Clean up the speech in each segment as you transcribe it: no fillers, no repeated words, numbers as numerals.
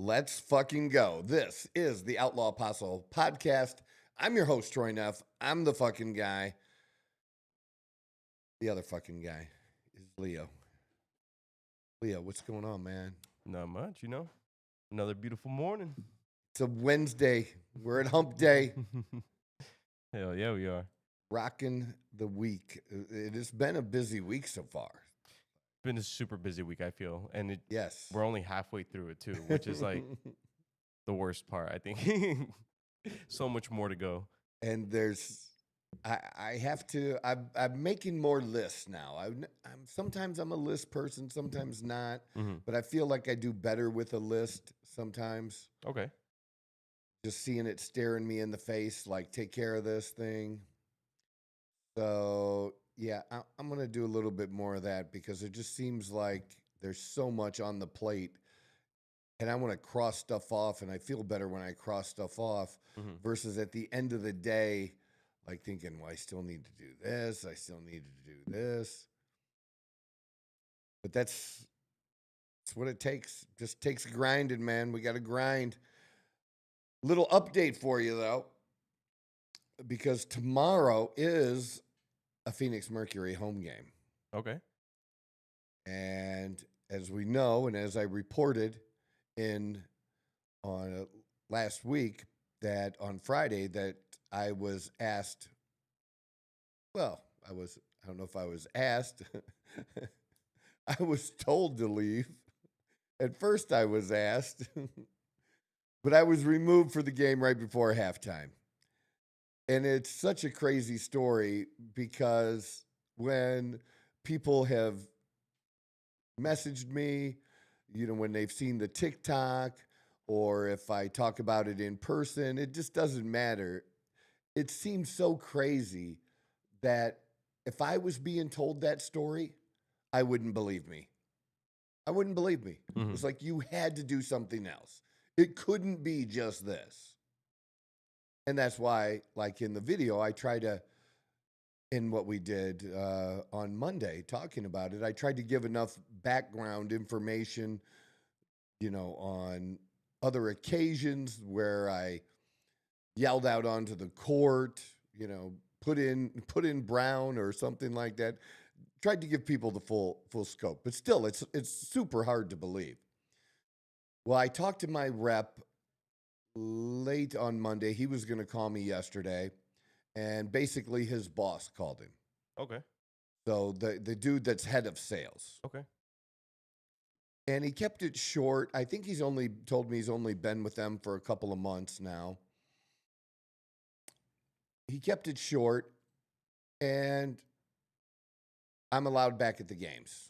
Let's fucking go. This is the Outlaw Apostle Podcast. I'm your host, Troy Neff. I'm the fucking guy. The other fucking guy is Leo. Leo, what's going on, man? Not much, Another beautiful morning. It's a Wednesday. We're at hump day. Hell yeah, we are. Rocking the week. It has been a busy week so far. Been a super busy week, I feel. And Yes. we're only halfway through it, too, which is like the worst part, I think. So much more to go. And I have to, I'm making more lists now. Sometimes I'm a list person, sometimes not. But I feel like I do better with a list sometimes. Okay. Just seeing it staring me in the face, like, take care of this thing. So, yeah, I'm going to do a little bit more of that because it just seems like there's so much on the plate. And I want to cross stuff off, and I feel better when I cross stuff off versus at the end of the day, like thinking, well, I still need to do this. I still need to do this. But that's what it takes. Just takes grinding, man. We got to grind. Little update for you, though, because tomorrow is a Phoenix Mercury home game. Okay. And as we know, and as I reported on last week, that on Friday that I was asked, I don't know if I was asked, I was told to leave. At first I was asked, but I was removed for the game right before halftime. And it's such a crazy story because when people have messaged me, when they've seen the TikTok or if I talk about it in person, it just doesn't matter. It seems so crazy that if I was being told that story, I wouldn't believe me. I wouldn't believe me. It's like you had to do something else. It couldn't be just this. And that's why, like in the video, I try to, in what we did on Monday, talking about it, I tried to give enough background information, on other occasions where I yelled out onto the court, put in Brown or something like that. Tried to give people the full scope, but still, it's super hard to believe. Well, I talked to my rep late on Monday. He was going to call me yesterday, and basically his boss called him. Okay. So the dude that's head of sales. Okay. And he kept it short. I think he's only told me he's only been with them for a couple of months now. He kept it short, and I'm allowed back at the games.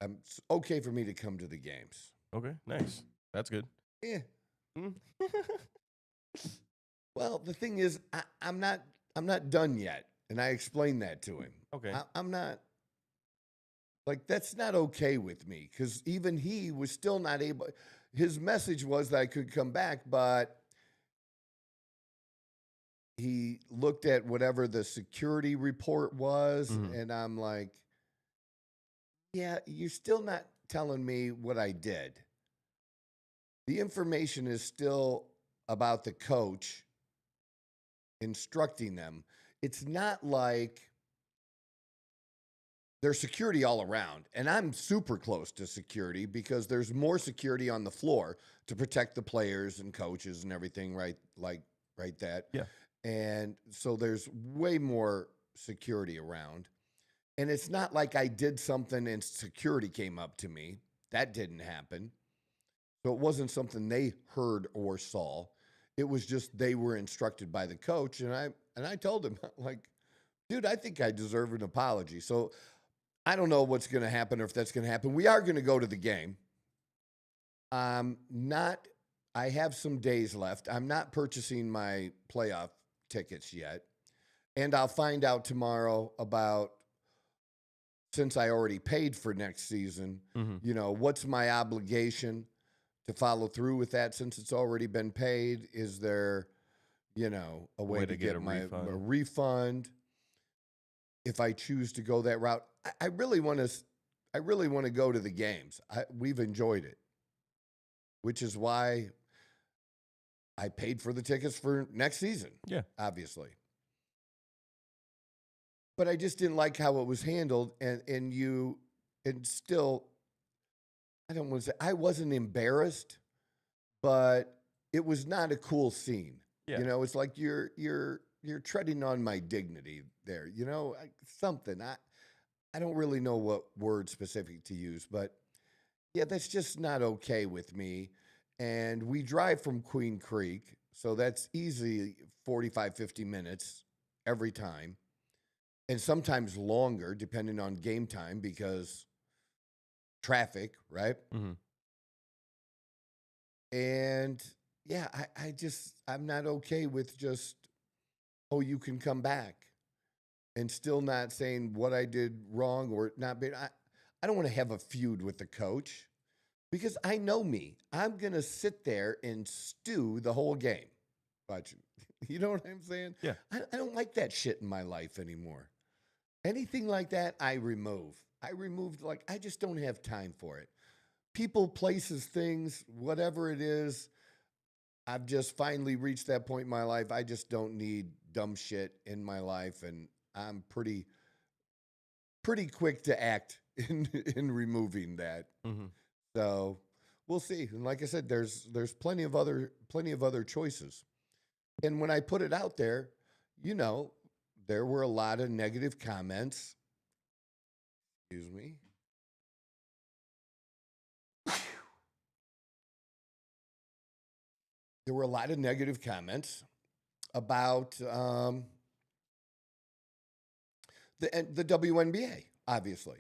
It's okay for me to come to the games. Okay, nice. That's good. Yeah. Well, the thing is, I'm not done yet, and I explained that to him. Okay. I'm not. Like, that's not okay with me because even he was still not able. His message was that I could come back, but he looked at whatever the security report was, and I'm like, yeah, you're still not telling me what I did. The information is still about the coach instructing them. It's not like there's security all around, and I'm super close to security because there's more security on the floor to protect the players and coaches and everything, right? That. Yeah. And so there's way more security around. And it's not like I did something and security came up to me. That didn't happen. So it wasn't something they heard or saw. It was just they were instructed by the coach. And I told him, like, dude, I think I deserve an apology. So I don't know what's going to happen or if that's going to happen. We are going to go to the game. I have some days left. I'm not purchasing my playoff tickets yet. And I'll find out tomorrow about, since I already paid for next season, what's my obligation to follow through with that since it's already been paid? Is there, a way to get a refund? If I choose to go that route, I really want to go to the games. We've enjoyed it. which is why I paid for the tickets for next season. Yeah. Obviously. But I just didn't like how it was handled, and still, I don't want to say I wasn't embarrassed, but it was not a cool scene. Yeah. You know, it's like you're treading on my dignity there. You know, something. I don't really know what word specific to use, but yeah, that's just not okay with me. And we drive from Queen Creek, so that's easily 45, 50 minutes every time. And sometimes longer, depending on game time, because traffic, right? Mm-hmm. And yeah, I'm not okay with just, oh, you can come back and still not saying what I did wrong or not being. I don't want to have a feud with the coach because I know me. I'm going to sit there and stew the whole game. But you know what I'm saying? Yeah. I don't like that shit in my life anymore. Anything like that, I remove. I just don't have time for it. People, places, things, whatever it is, I've just finally reached that point in my life. I just don't need dumb shit in my life, and I'm pretty quick to act in removing that. Mm-hmm. So we'll see. And like I said, there's plenty of other choices. And when I put it out there, you know, there were a lot of negative comments. Excuse me. There were a lot of negative comments about the WNBA, obviously.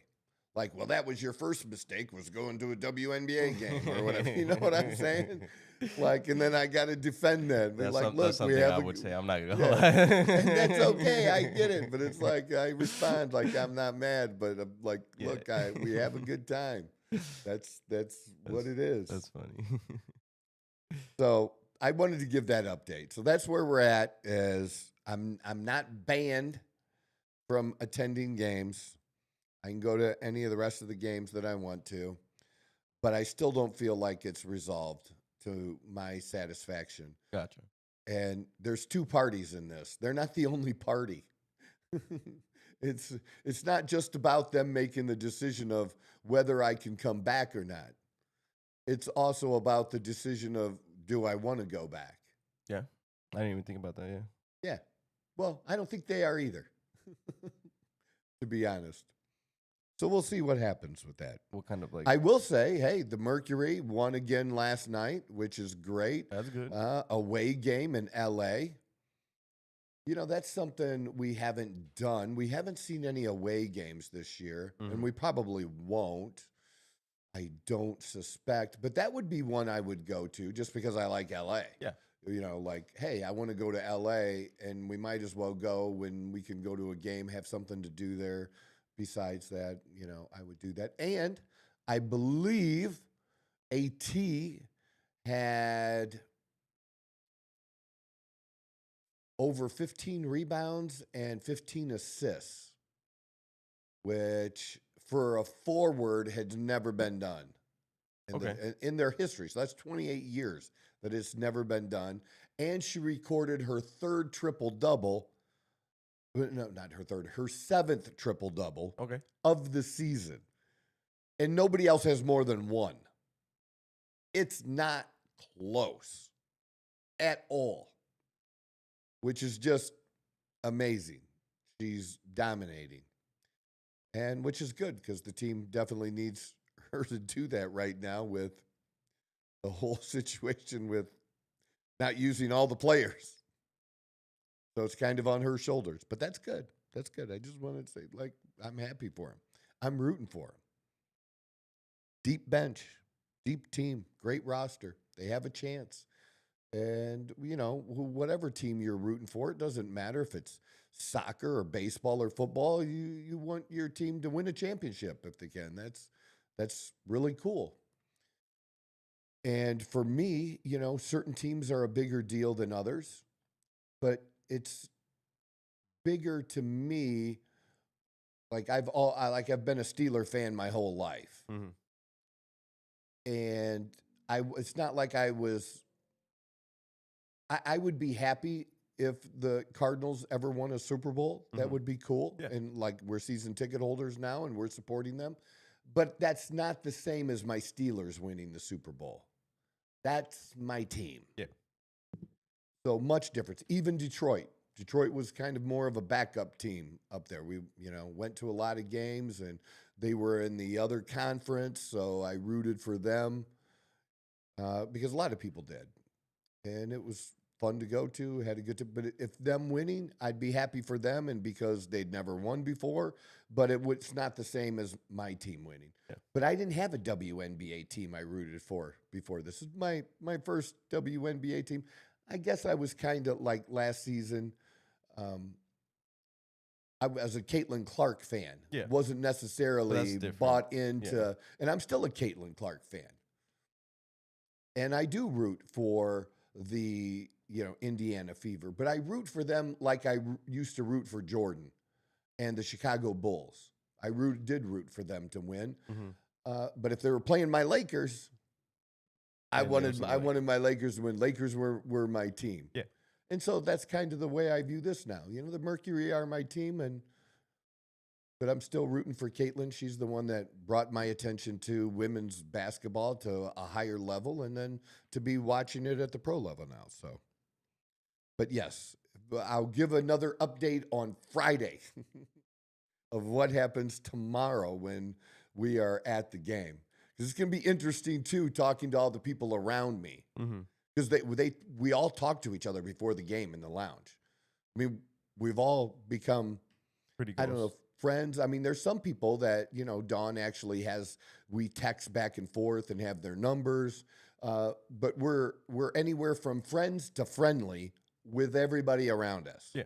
Like, well, that was your first mistake, was going to a WNBA game or whatever. You know what I'm saying? Like, and then I got to defend that. That's Look, that's something we have I would say. I'm not gonna yeah. lie. And that's okay. I get it, but it's like I respond like I'm not mad, but I'm like, Yeah. look, we have a good time. That's what it is. That's funny. So I wanted to give that update. So that's where we're at. Is I'm not banned from attending games. I can go to any of the rest of the games that I want to, but I still don't feel like it's resolved to my satisfaction. Gotcha. And there's two parties in this. They're not the only party. It's not just about them making the decision of whether I can come back or not. It's also about the decision of, do I want to go back? Yeah. I didn't even think about that. Yeah. Yeah. Well, I don't think they are either, to be honest. So we'll see what happens with that. What kind of I will say, hey, the Mercury won again last night, which is great. That's good. Away game in LA. You know, that's something we haven't done. We haven't seen any away games this year, and we probably won't. I don't suspect, but that would be one I would go to just because I like LA. Yeah. You know, like, hey, I want to go to LA, and we might as well go when we can go to a game, have something to do there. Besides that, you know, I would do that. And I believe AT had over 15 rebounds and 15 assists, which for a forward had never been done in their history. So that's 28 years that it's never been done. And she recorded her third triple-double. No, not her third, her seventh triple-double of the season. And nobody else has more than one. It's not close at all, which is just amazing. She's dominating. And which is good because the team definitely needs her to do that right now with the whole situation with not using all the players. So it's kind of on her shoulders, but that's good. That's good. I just wanted to say, like, I'm happy for him. I'm rooting for him. Deep bench, deep team, great roster. They have a chance. And, you know, whatever team you're rooting for, it doesn't matter if it's soccer or baseball or football. You want your team to win a championship if they can. That's really cool. And for me, you know, certain teams are a bigger deal than others, but it's bigger to me. Like I've been a Steeler fan my whole life. Mm-hmm. And it's not like I was. I would be happy if the Cardinals ever won a Super Bowl. That would be cool. Yeah. And like we're season ticket holders now, and we're supporting them. But that's not the same as my Steelers winning the Super Bowl. That's my team. Yeah. So much difference. Even Detroit. Detroit was kind of more of a backup team up there. We, went to a lot of games, and they were in the other conference, so I rooted for them because a lot of people did. And it was fun to go to, had a good time. But if them winning, I'd be happy for them, and because they'd never won before, but it's not the same as my team winning. Yeah. But I didn't have a WNBA team I rooted for before. This is my first WNBA team. I guess I was kind of like last season. I was a Caitlin Clark fan. Yeah. Wasn't necessarily bought into, and I'm still a Caitlin Clark fan. And I do root for the, Indiana Fever, but I root for them like I used to root for Jordan and the Chicago Bulls. I did root for them to win. But if they were playing my Lakers, I wanted my Lakers to win. Lakers were my team. Yeah. And so that's kind of the way I view this now. The Mercury are my team, but I'm still rooting for Caitlin. She's the one that brought my attention to women's basketball to a higher level, and then to be watching it at the pro level now. So, but yes, I'll give another update on Friday of what happens tomorrow when we are at the game. Because it's going to be interesting, too, talking to all the people around me. Because we all talk to each other before the game in the lounge. I mean, we've all become, pretty close. I don't know, friends. I mean, there's some people that, Dawn actually we text back and forth and have their numbers. But we're anywhere from friends to friendly with everybody around us. Yeah.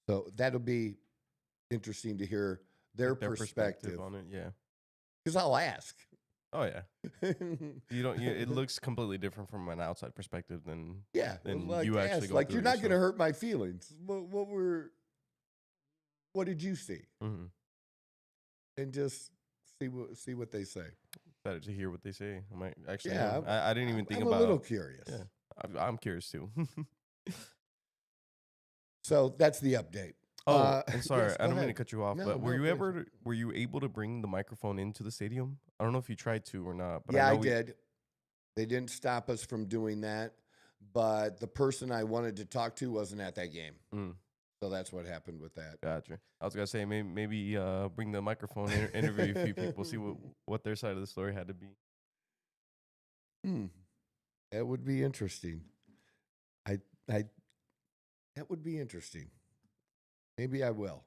So that'll be interesting to hear their perspective on it. Yeah. Because I'll ask. Oh yeah. It looks completely different from an outside perspective than you actually go like through you're it, not going to hurt my feelings. What did you see? And just see what they say. Excited to hear what they say. I might actually. Yeah, I didn't even think I'm about. a little curious. Yeah, I'm curious too. So that's the update. And sorry, yes, I don't mean ahead. to cut you off, No, but were please. you able to bring the microphone into the stadium? I don't know if you tried to or not. But Yeah, I I did. They didn't stop us from doing that, but the person I wanted to talk to wasn't at that game. So that's what happened with that. Gotcha. I was gonna say maybe bring the microphone, interview a few people, see what their side of the story had to be. That would be interesting. That would be interesting. Maybe I will.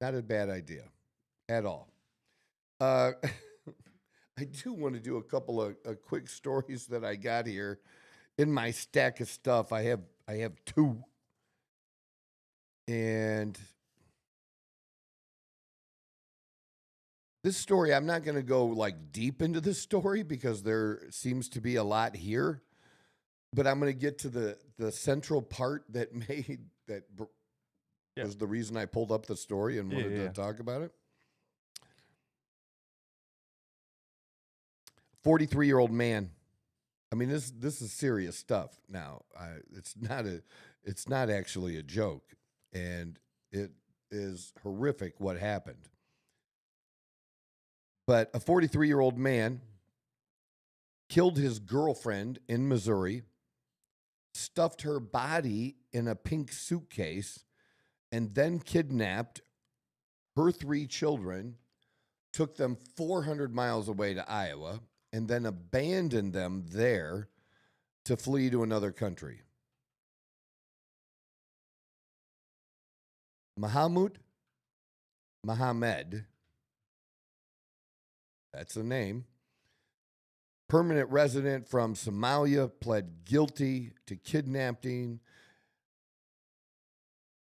Not a bad idea at all. I do want to do a couple of quick stories that I got here in my stack of stuff. I have two. And this story, I'm not going to go like deep into this story because there seems to be a lot here, but I'm going to get to the central part that was the reason I pulled up the story and wanted to talk about it. 43-year-old man. I mean, this is serious stuff. Now, it's not actually a joke, and it is horrific what happened. But a 43-year-old man killed his girlfriend in Missouri, stuffed her body in a pink suitcase, and then kidnapped her 3 children, took them 400 miles away to Iowa, and then abandoned them there to flee to another country. Mohammed, that's the name, permanent resident from Somalia, pled guilty to kidnapping.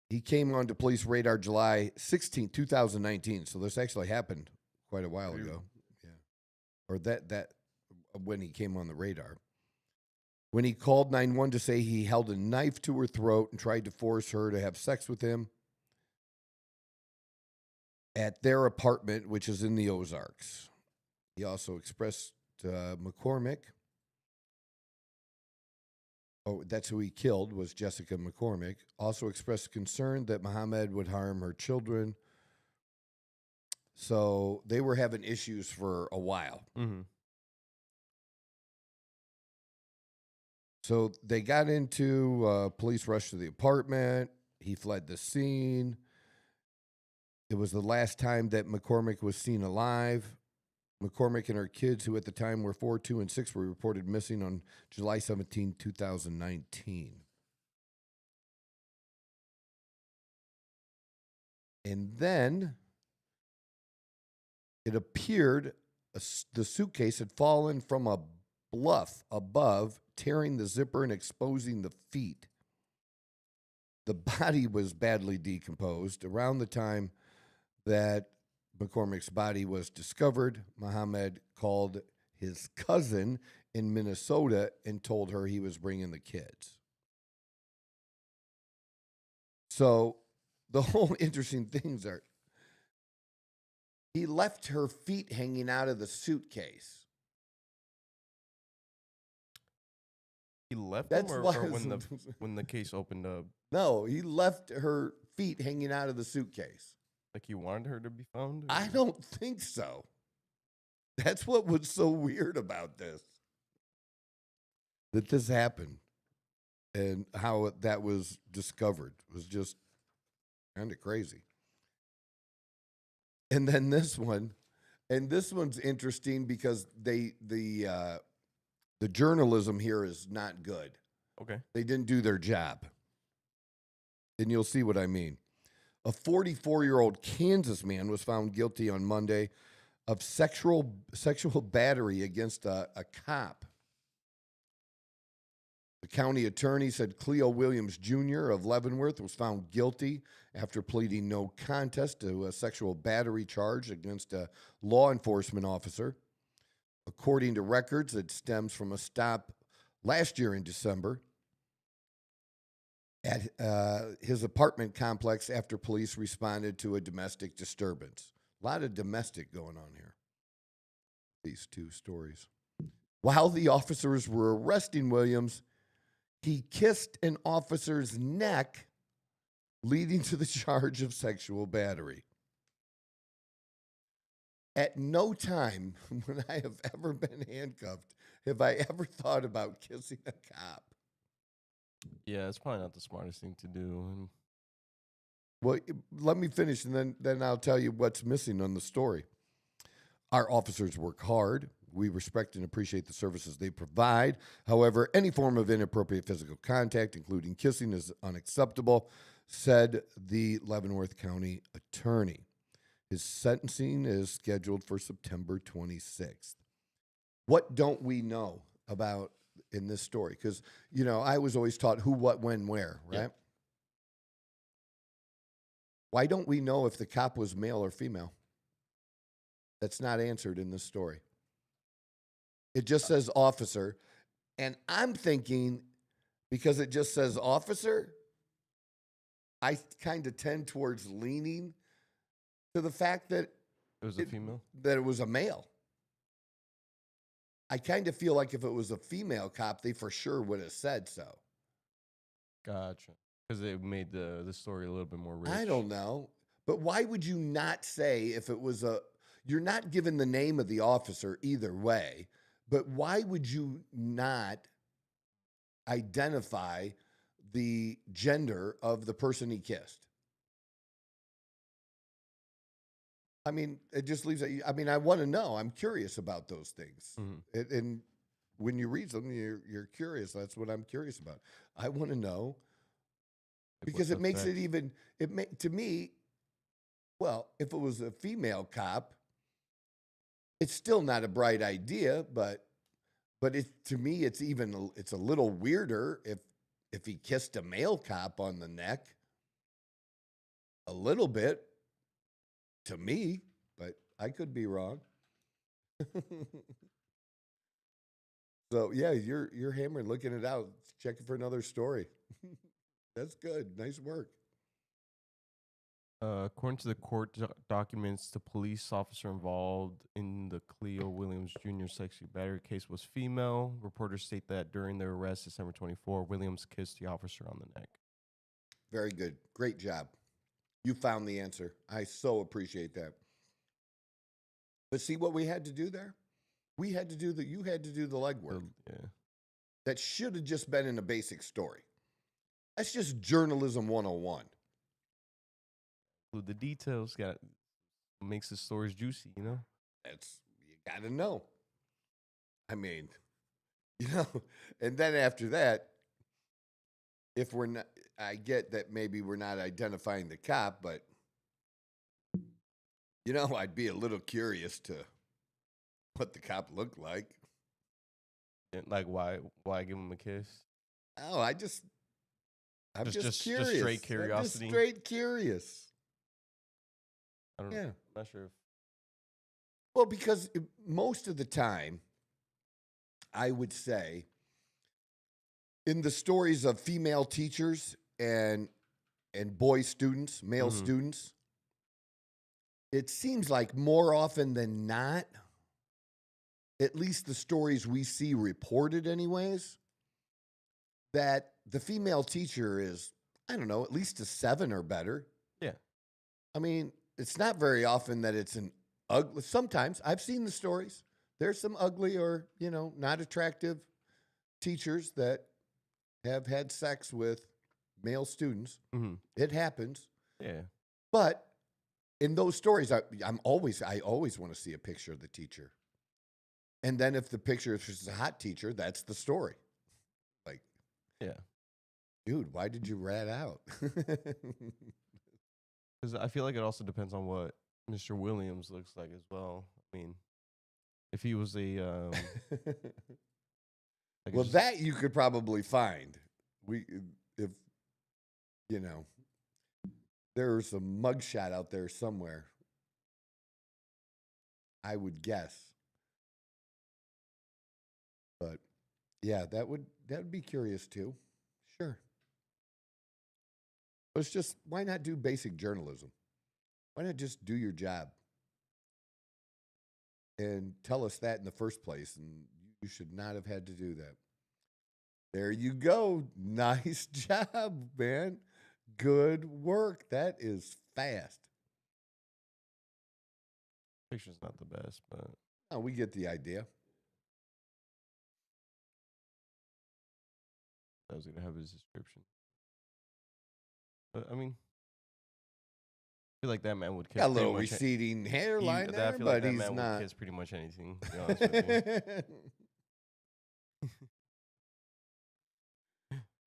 He came onto police radar July 16, 2019. So this actually happened quite a while ago. Yeah. Or that when he came on the radar. When he called 911 to say he held a knife to her throat and tried to force her to have sex with him at their apartment, which is in the Ozarks. He also expressed McCormick. Oh, that's who he killed, was Jessica McCormick. Also expressed concern that Muhammad would harm her children. So they were having issues for a while. Mm-hmm. So they got into police rushed to the apartment. He fled the scene. It was the last time that McCormick was seen alive. McCormick and her kids, who at the time were 4, 2, and 6, were reported missing on July 17, 2019. And then it appeared the suitcase had fallen from a bluff above, tearing the zipper and exposing the feet. The body was badly decomposed. Around the time that McCormick's body was discovered, Muhammad called his cousin in Minnesota and told her he was bringing the kids. So the whole interesting things are, he left her feet hanging out of the suitcase. He left That's them, why or when the case opened up, No, he left her feet hanging out of the suitcase. like he wanted her to be found? I don't think so. That's what was so weird about this. That this happened and how that was discovered was just kind of crazy. And then this one, and this one's interesting because the journalism here is not good. Okay. They didn't do their job. And you'll see what I mean. A 44-year-old Kansas man was found guilty on Monday of sexual battery against a cop. The county attorney said Cleo Williams Jr. of Leavenworth was found guilty after pleading no contest to a sexual battery charge against a law enforcement officer. According to records, it stems from a stop last year in December at his apartment complex after police responded to a domestic disturbance. A lot of domestic going on here. These two stories. While the officers were arresting Williams, he kissed an officer's neck, leading to the charge of sexual battery. At no time when I have ever been handcuffed have I ever thought about kissing a cop. Yeah, it's probably not the smartest thing to do. Well, let me finish, and then I'll tell you what's missing on the story. Our officers work hard. We respect and appreciate the services they provide. However, any form of inappropriate physical contact, including kissing, is unacceptable, said the Leavenworth County attorney. His sentencing is scheduled for September 26th. What don't we know about in this story? Because, I was always taught who, what, when, where, right? Yep. Why don't we know if the cop was male or female? That's not answered in this story. It just says officer. And I'm thinking, because it just says officer, I kind of tend towards leaning to the fact that It was a female? that it was a male. I kind of feel like if it was a female cop, they for sure would have said so. Gotcha. Because it made the story a little bit more rich. I don't know. But why would you not say if it was you're not given the name of the officer either way, but why would you not identify the gender of the person he kissed? I mean, it just leaves it. I mean, I want to know. I'm curious about those things. Mm-hmm. And when you read them, you're curious. That's what I'm curious about. I want to know because it makes it even, to me, well, if it was a female cop, it's still not a bright idea, but to me, it's a little weirder if he kissed a male cop on the neck. A little bit to me, but I could be wrong. So yeah, you're hammering, looking it out, checking for another story. That's good. Nice work. According to the court documents, the police officer involved in the Cleo Williams Jr. sexual battery case was female. Reporters state that during their arrest, December 24, Williams kissed the officer on the neck. Very good. Great job. You found the answer. I so appreciate that. But see what we had to do there? You had to do the legwork. Yeah. That should have just been in a basic story. That's just journalism 101. With the details, makes the stories juicy, you know? You got to know. I mean, and then after that, if we're not, I get that maybe we're not identifying the cop, but, I'd be a little curious to what the cop looked like. And like, why give him a kiss? Oh, I'm just curious. Just straight curiosity. I'm just straight curious. I don't know. I'm not sure if. Well, because most of the time, I would say, in the stories of female teachers and boy students, male students, it seems like more often than not, at least the stories we see reported anyways, that the female teacher is, I don't know, at least a 7 or better. Yeah. I mean, it's not very often that it's an ugly. Sometimes I've seen the stories. There's some ugly or, not attractive teachers that have had sex with male students. Mm-hmm. It happens. Yeah. But in those stories, I always want to see a picture of the teacher. And then if the picture is just a hot teacher, that's the story. Like, yeah, dude, why did you rat out? Because I feel like it also depends on what Mr. Williams looks like as well. I mean, if he was a well, that you could probably find. If there's some mugshot out there somewhere, I would guess. But yeah, that would be curious too. Sure. But it's just, why not do basic journalism? Why not just do your job and tell us that in the first place? And you should not have had to do that. There you go. Nice job, man. Good work. That is fast. Picture's not the best, but Oh, we get the idea. I was gonna have his description. But I mean, I feel like that man would kiss. Got a little receding hairline I there, feel but like that he's man not. would kiss pretty much anything. To be honest with you.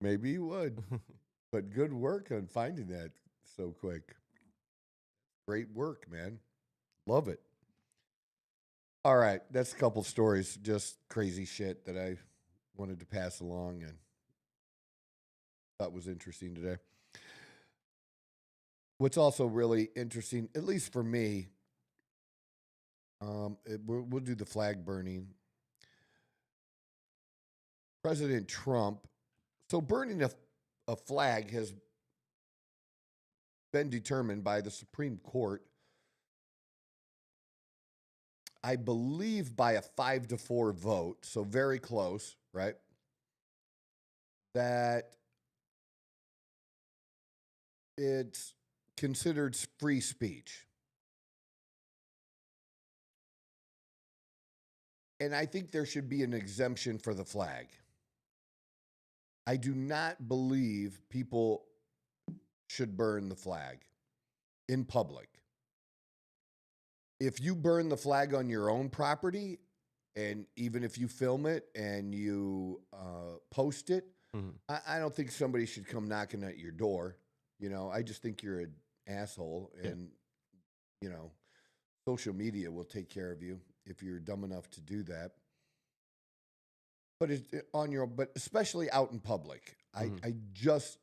Maybe he would. But good work on finding that so quick. Great work, man. Love it. All right, that's a couple stories, just crazy shit that I wanted to pass along and thought was interesting today. What's also really interesting, at least for me, we'll do the flag burning. President Trump, so burning a flag has been determined by the Supreme Court, I believe by a 5-4 vote, so very close, right? That it's considered free speech. And I think there should be an exemption for the flag. I do not believe people should burn the flag in public. If you burn the flag on your own property, and even if you film it and you post it, I don't think somebody should come knocking at your door. I just think you're an asshole, and social media will take care of you if you're dumb enough to do that. But but especially out in public, I just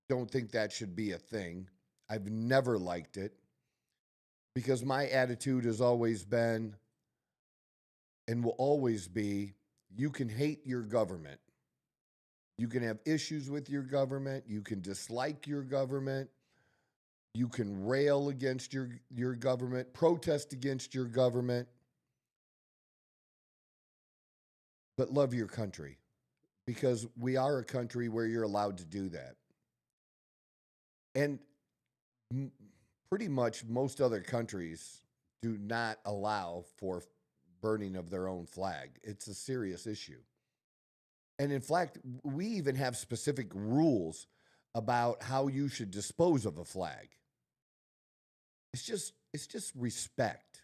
don't think that should be a thing. I've never liked it because my attitude has always been and will always be, you can hate your government. You can have issues with your government. You can dislike your government. You can rail against your government, protest against your government, but love your country, because we are a country where you're allowed to do that. And pretty much most other countries do not allow for burning of their own flag. It's a serious issue. And in fact, we even have specific rules about how you should dispose of a flag. It's just respect.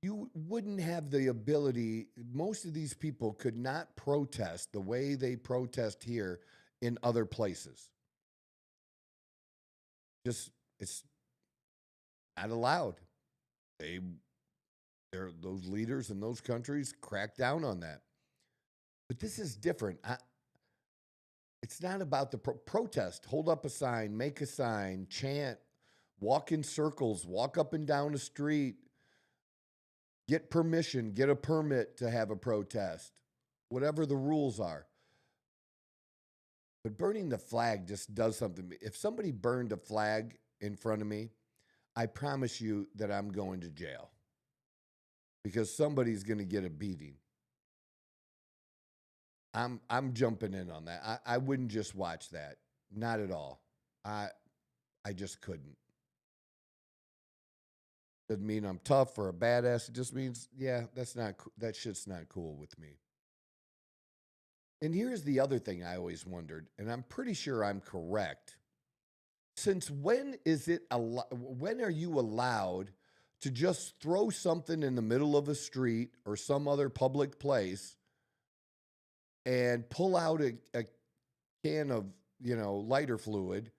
You wouldn't have the ability, most of these people could not protest the way they protest here in other places. It's not allowed. Those leaders in those countries crack down on that. But this is different. It's not about the protest. Hold up a sign, make a sign, chant, walk in circles, walk up and down the street, get permission, get a permit to have a protest, whatever the rules are. But burning the flag just does something. If somebody burned a flag in front of me, I promise you that I'm going to jail, because somebody's going to get a beating. I'm jumping in on that. I wouldn't just watch that. Not at all. I just couldn't. Doesn't mean I'm tough or a badass. It just means, yeah, that shit's not cool with me. And here's the other thing I always wondered, and I'm pretty sure I'm correct. Since when are you allowed to just throw something in the middle of a street or some other public place and pull out a can of, lighter fluid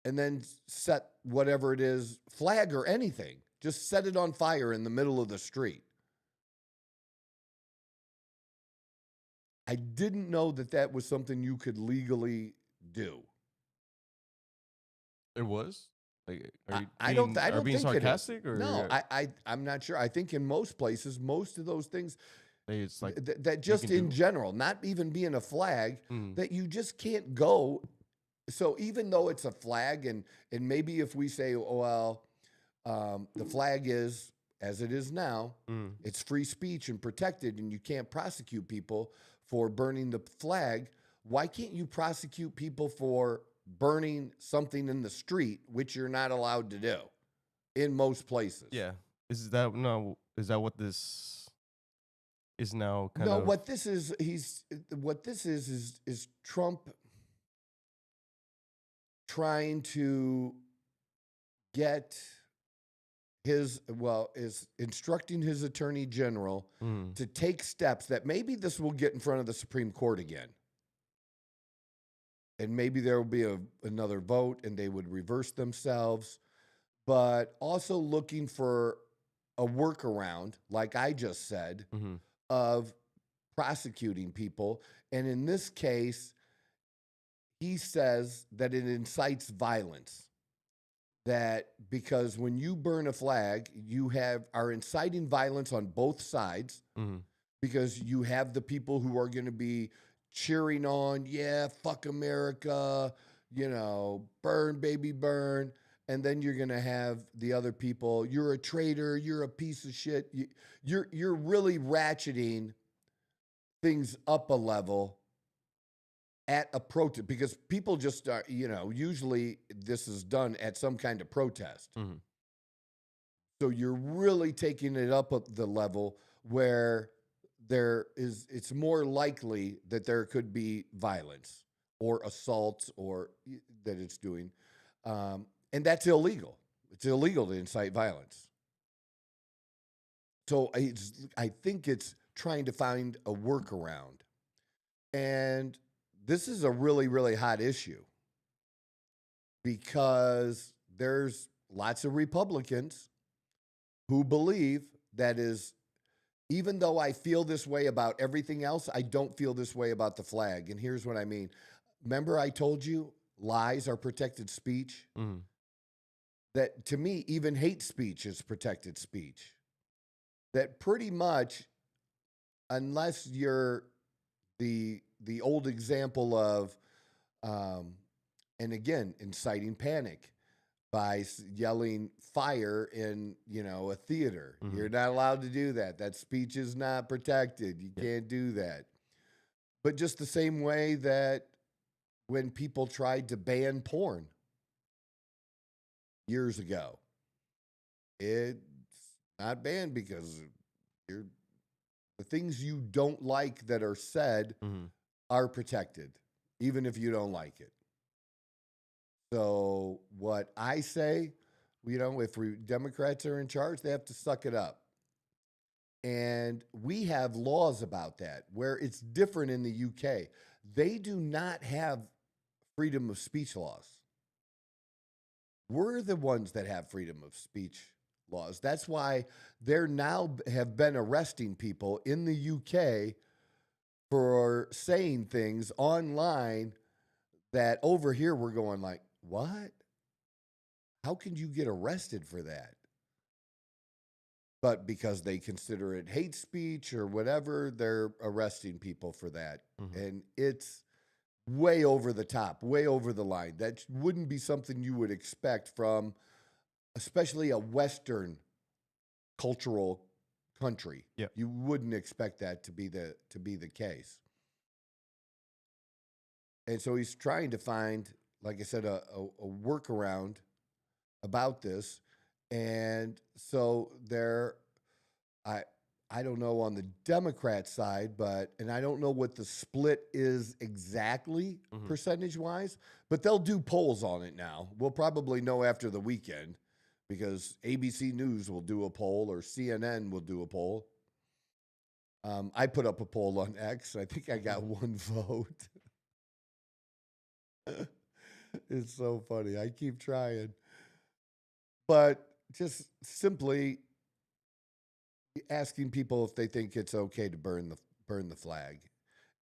and then set whatever it is, flag or anything, just set it on fire in the middle of the street? I didn't know that was something you could legally do. It was? Like, I don't being think sarcastic, it is. or No, I'm not sure. I think in most places, most of those things, it's like that just in general, not even being a flag, that you just can't go. So even though it's a flag, and maybe if we say, oh, well, the flag is as it is now, it's free speech and protected, and you can't prosecute people for burning the flag. Why can't you prosecute people for burning something in the street, which you're not allowed to do in most places? Yeah. Is that what this is now kind No, of? what this is Trump trying to get is instructing his attorney general to take steps that maybe this will get in front of the Supreme Court again. And maybe there will be another vote and they would reverse themselves, but also looking for a workaround, like I just said, of prosecuting people. And in this case, he says that it incites violence. That because when you burn a flag, you are inciting violence on both sides, because you have the people who are going to be cheering on, yeah, fuck America, burn, baby, burn. And then you're going to have the other people, you're a traitor, you're a piece of shit. You're really ratcheting things up a level at a protest, because people just are, usually this is done at some kind of protest. So you're really taking it up at the level where it's more likely that there could be violence or assaults or that it's doing. And that's illegal. It's illegal to incite violence. So I think it's trying to find a workaround. And this is a really, really hot issue, because there's lots of Republicans who believe that even though I feel this way about everything else, I don't feel this way about the flag. And here's what I mean. Remember I told you lies are protected speech? That to me, even hate speech is protected speech. That pretty much, unless you're the old example of And again, inciting panic by yelling fire in, a theater. You're not allowed to do that. That speech is not protected. You can't do that. But just the same way that when people tried to ban porn years ago, it's not banned because the things you don't like that are said are protected, even if you don't like it. So what I say, if Democrats are in charge, they have to suck it up. And we have laws about that where it's different in the UK. They do not have freedom of speech laws. We're the ones that have freedom of speech laws. That's why they're now have been arresting people in the UK for saying things online that over here we're going like, what? How can you get arrested for that? But because they consider it hate speech or whatever, they're arresting people for that. And it's way over the top, way over the line. That wouldn't be something you would expect from especially a Western cultural country. Yep. You wouldn't expect that to be the case. And so he's trying to find, like I said, a workaround about this. And so I don't know on the Democrat side, and I don't know what the split is exactly percentage-wise, but they'll do polls on it now. We'll probably know after the weekend because ABC News will do a poll or CNN will do a poll. I put up a poll on X. I think I got one vote. It's so funny. I keep trying. But just simply asking people if they think it's okay to burn the flag.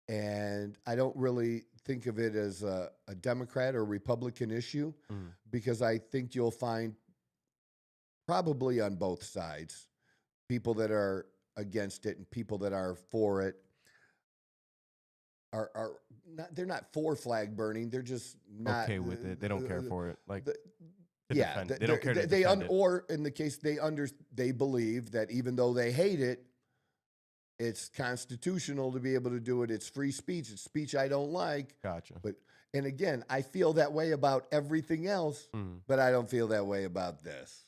And I don't really think of it as a Democrat or Republican issue because I think you'll find probably on both sides people that are against it and people that are for it are not, they're not for flag burning. They're just not okay with it. They don't care for it. Like, they don't care to defend it. Or in the case they believe that even though they hate it, it's constitutional to be able to do it. It's free speech. It's speech I don't like. Gotcha. And again, I feel that way about everything else, but I don't feel that way about this.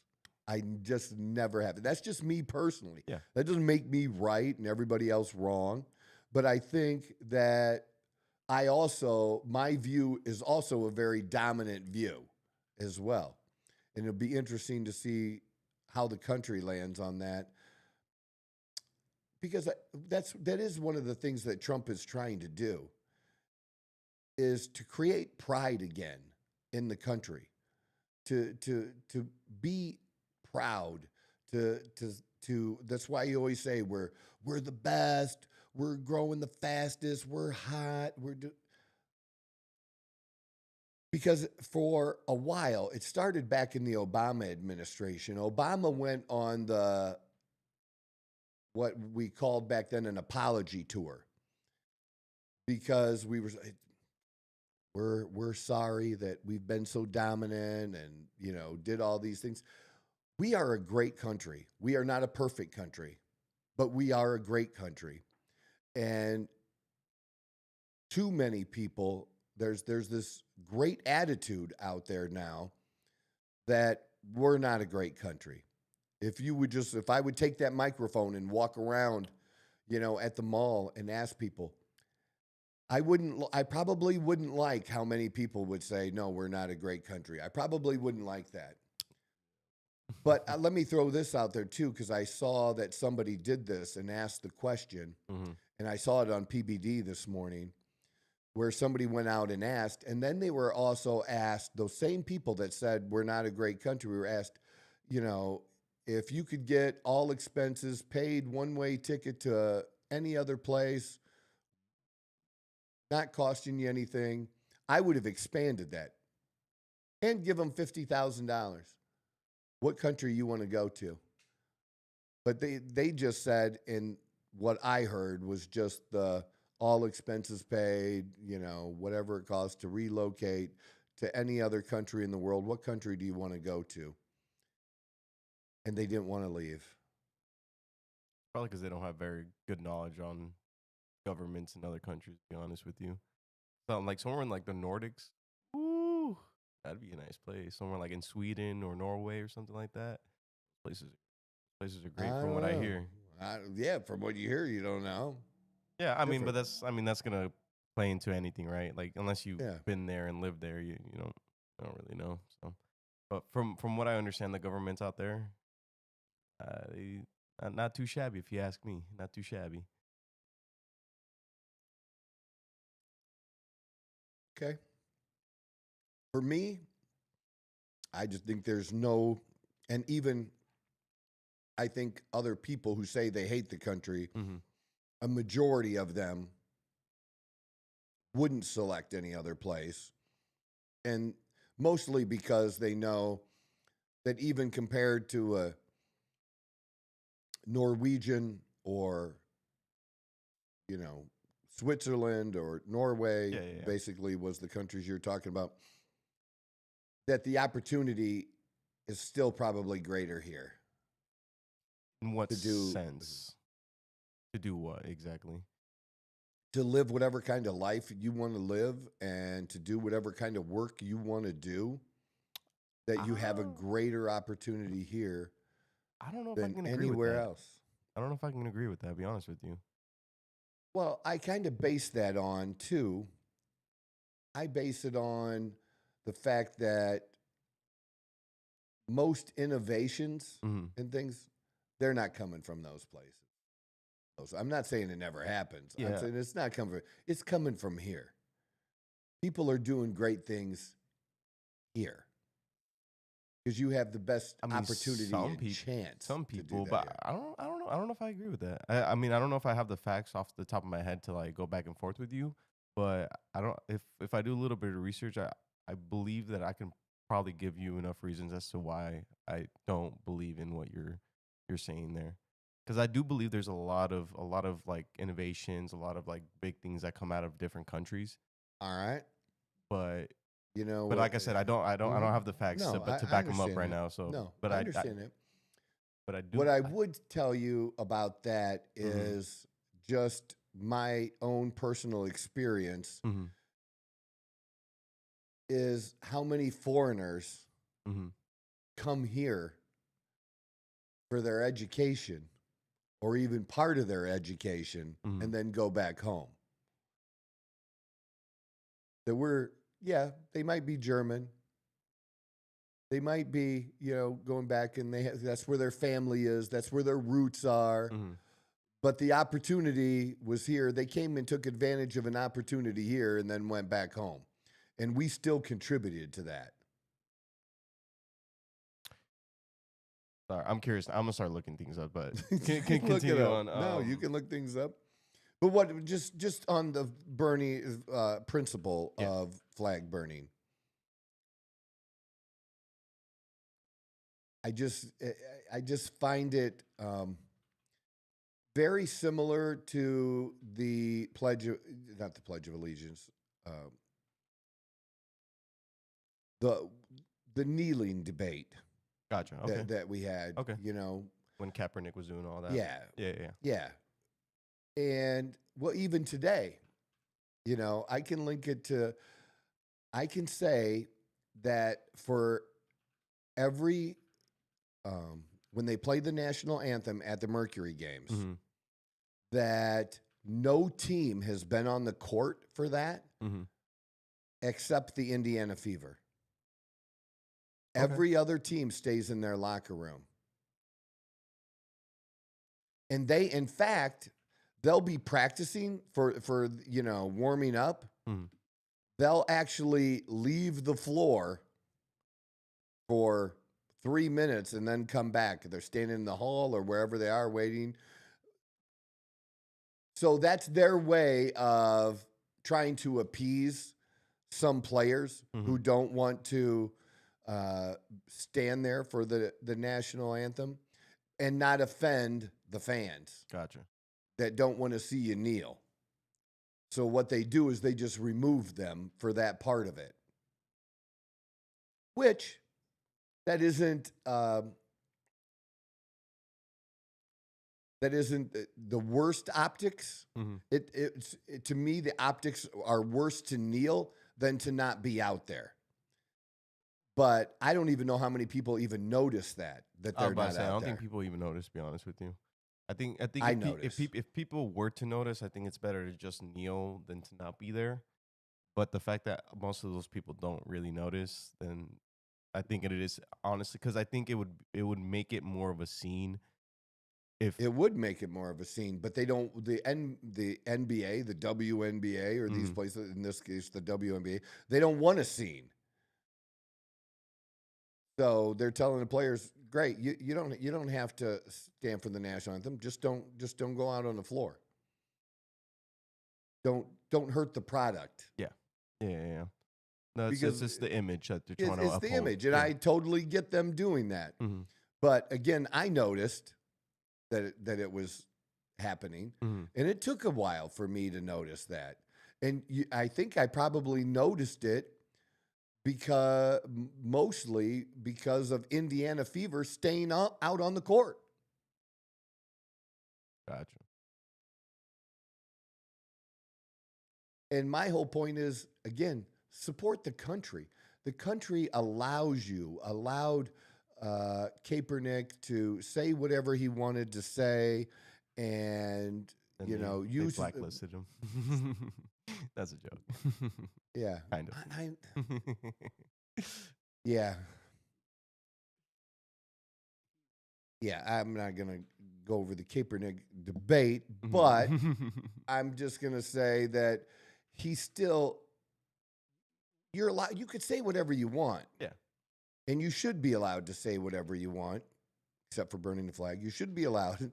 I just never have. That's just me personally. Yeah. That doesn't make me right and everybody else wrong. But I think that my view is also a very dominant view as well. And it'll be interesting to see how the country lands on that. Because that is one of the things that Trump is trying to do, is to create pride again in the country, to be proud, to that's why you always say we're the best, we're growing the fastest, we're hot, because for a while, it started back in the Obama administration. Obama went on what we called back then an apology tour, because we're sorry that we've been so dominant and did all these things. We are a great country. We are not a perfect country, but we are a great country. And too many people, there's this great attitude out there now that we're not a great country. If I would take that microphone and walk around, at the mall and ask people, I probably wouldn't like how many people would say, no, we're not a great country. I probably wouldn't like that. But let me throw this out there too, because I saw that somebody did this and asked the question, and I saw it on PBD this morning, where somebody went out and asked, and then they were also asked, those same people that said we're not a great country, we were asked, if you could get all expenses paid, one-way ticket to any other place, not costing you anything, I would have expanded that and give them $50,000. What country you want to go to? But they just said, and what I heard was just the all expenses paid, whatever it costs to relocate to any other country in the world, what country do you want to go to? And they didn't want to leave. Probably because they don't have very good knowledge on governments in other countries, to be honest with you. So, like somewhere in like the Nordics, ooh, that'd be a nice place. Somewhere like in Sweden or Norway or something like that. Places are great I from what don't I know. hear. Yeah, from what you hear, you don't know. Yeah, but Different. that's gonna play into anything, right? Like unless you've Yeah. been there and lived there, you don't really know. So, but from what I understand, the governments out there, they not too shabby, if you ask me. Not too shabby. Okay. For me, I just think there's no, and even I think other people who say they hate the country, Mm-hmm. a majority of them wouldn't select any other place. And mostly because they know that even compared to a Norwegian or, you know, Switzerland or Norway, Yeah, yeah, yeah. basically was the countries you're talking about, that the opportunity is still probably greater here In what to do, sense? To do what exactly? to live whatever kind of life you want to live and to do whatever kind of work you want to do, that you have a Oh, greater opportunity here I don't know if I than can agree with anywhere that. else. I don't know if I can agree with that. To be honest with you. Well, I kind of base that on too. I base it on the fact that most innovations Mm-hmm. and things, they're not coming from those places. I'm not saying it never happens. I'm Yeah, saying it's not coming. It's coming from here. People are doing great things here because you have the best I mean, opportunity and chance some to do people, that but here. I don't know if I agree with that. I mean, I don't know if I have the facts off the top of my head to like go back and forth with you, but I don't. If I do a little bit of research, I believe that I can probably give you enough reasons as to why I don't believe in what you're saying there. Because I do believe there's a lot of like innovations, a lot of like big things that come out of different countries. All right. But You know but what? like I said, I don't have the facts No, to I back them up understand right that. now. So, No, but I understand that. but I What do. I would tell you about that Mm-hmm. is just my own personal experience Mm-hmm. is how many foreigners Mm-hmm. come here for their education or even part of their education Mm-hmm. and then go back home. Yeah, they might be German. They might be, going back and that's where their family is, that's where their roots are. Mm-hmm. But the opportunity was here. They came and took advantage of an opportunity here and then went back home. And we still contributed to that. Sorry, I'm curious. I'm gonna start looking things up, but You can can look it continue up. on. No, you can look things up. But what just on the Bernie principle Yeah, of flag burning, I just find it very similar to the not the Pledge of Allegiance, uh, the the kneeling debate gotcha. Okay, that we had. okay. When Kaepernick was doing all that. Yeah, Yeah, yeah. yeah, and well, even today, I can link it to. I can say that for every when they play the national anthem at the Mercury games, Mm-hmm. that no team has been on the court for that Mm-hmm. except the Indiana Fever. Okay. Every other team stays in their locker room. And in fact, they'll be practicing for warming up. Mm-hmm. They'll actually leave the floor for 3 minutes and then come back. They're standing in the hall or wherever they are waiting. So that's their way of trying to appease some players Mm-hmm. who don't want to stand there for the national anthem and not offend the fans Gotcha. that don't want to see you kneel. So what they do is they just remove them for that part of it. which that isn't the worst optics. Mhm. To me, the optics are worse to kneel than to not be out there. But I don't even know how many people even notice that I they're was about not to say, I out don't there. think people even notice, to be honest with you. I think I if notice. if people were to notice, I think it's better to just kneel than to not be there. But the fact that most of those people don't really notice, then I think it is honestly, because I think it would make it more of a scene if It would make it more of a scene, but they don't. The NBA, the WNBA, or these Mhm. places, in this case, the WNBA, they don't want a scene. So they're telling the players, "Great, you don't have to stand for the national anthem. Just don't go out on the floor. Don't hurt the product yeah. Yeah. No, it's because just the image that they're trying to it's the uphold. image." And Yeah. I totally get them doing that. Mhm. But again, I noticed that it was happening, Mhm. and it took a while for me to notice that. And I think I probably noticed it mostly because of Indiana Fever staying out on the court. Gotcha. And my whole point is, again, support the country. The country allowed Kaepernick to say whatever he wanted to say, and And they use blacklisted him. That's a joke. yeah, Kind of. yeah, yeah. I'm not gonna go over the Kaepernick debate, but I'm just gonna say that he's still. You're allowed. You could say whatever you want. Yeah. And you should be allowed to say whatever you want, except for burning the flag. You should be allowed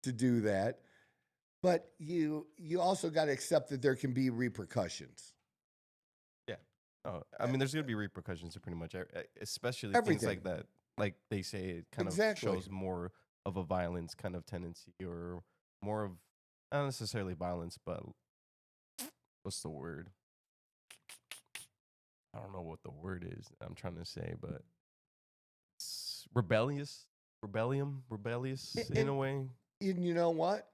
to do that. But you also got to accept that there can be repercussions. Yeah. Oh, I mean, there's going to be repercussions to pretty much, especially things Everything. like that. Like they say, it kind of Exactly. shows more of a violence kind of tendency, or more of not necessarily violence, but what's the word? I don't know what the word is I'm trying to say, but it's rebellious, rebellious in a way. And you know what?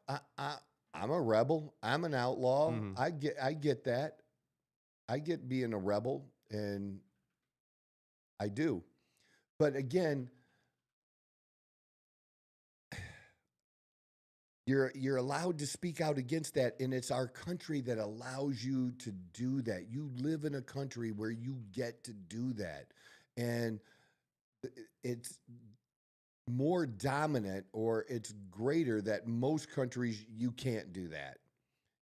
I'm a rebel. I'm an outlaw. Mhm. I get that. I get being a rebel, and I do. But again, you're allowed to speak out against that, and it's our country that allows you to do that. You live in a country where you get to do that, and it's more dominant, or it's greater, that most countries you can't do that.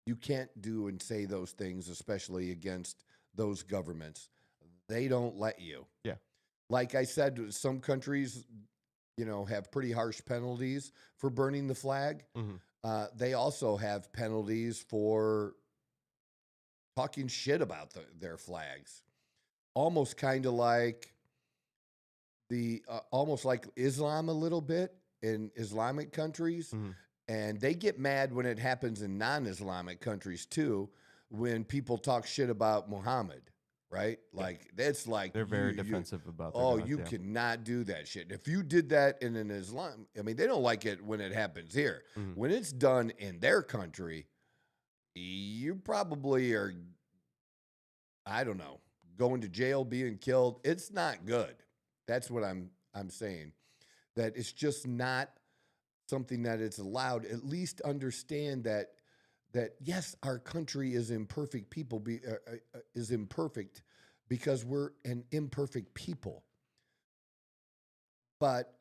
You can't do and say those things, especially against those governments. They don't let you. Yeah. Like I said, some countries, have pretty harsh penalties for burning the flag. Mhm. They also have penalties for talking shit about their flags. Almost kind of like almost like Islam a little bit in Islamic countries. Mhm. And they get mad when it happens in non-Islamic countries too, when people talk shit about Muhammad, right? Yeah. Like, it's like They're very defensive about their oh, gods, you yeah. cannot do that shit. If you did that in an Islam, I mean, they don't like it when it happens here. Mhm. When it's done in their country, you probably are, I don't know, going to jail, being killed. It's not good. That's what I'm saying. That it's just not something that it's allowed. At least understand that yes, our country is imperfect. Is imperfect because we're an imperfect people. But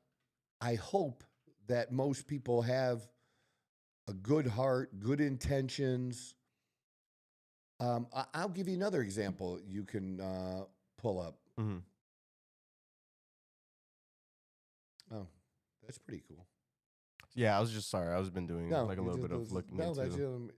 I hope that most people have a good heart, good intentions. I'll give you another example you can pull up. Mhm. Oh, that's pretty cool. Yeah, I was just sorry. I was been doing No, like a little bit of looking no, that's into.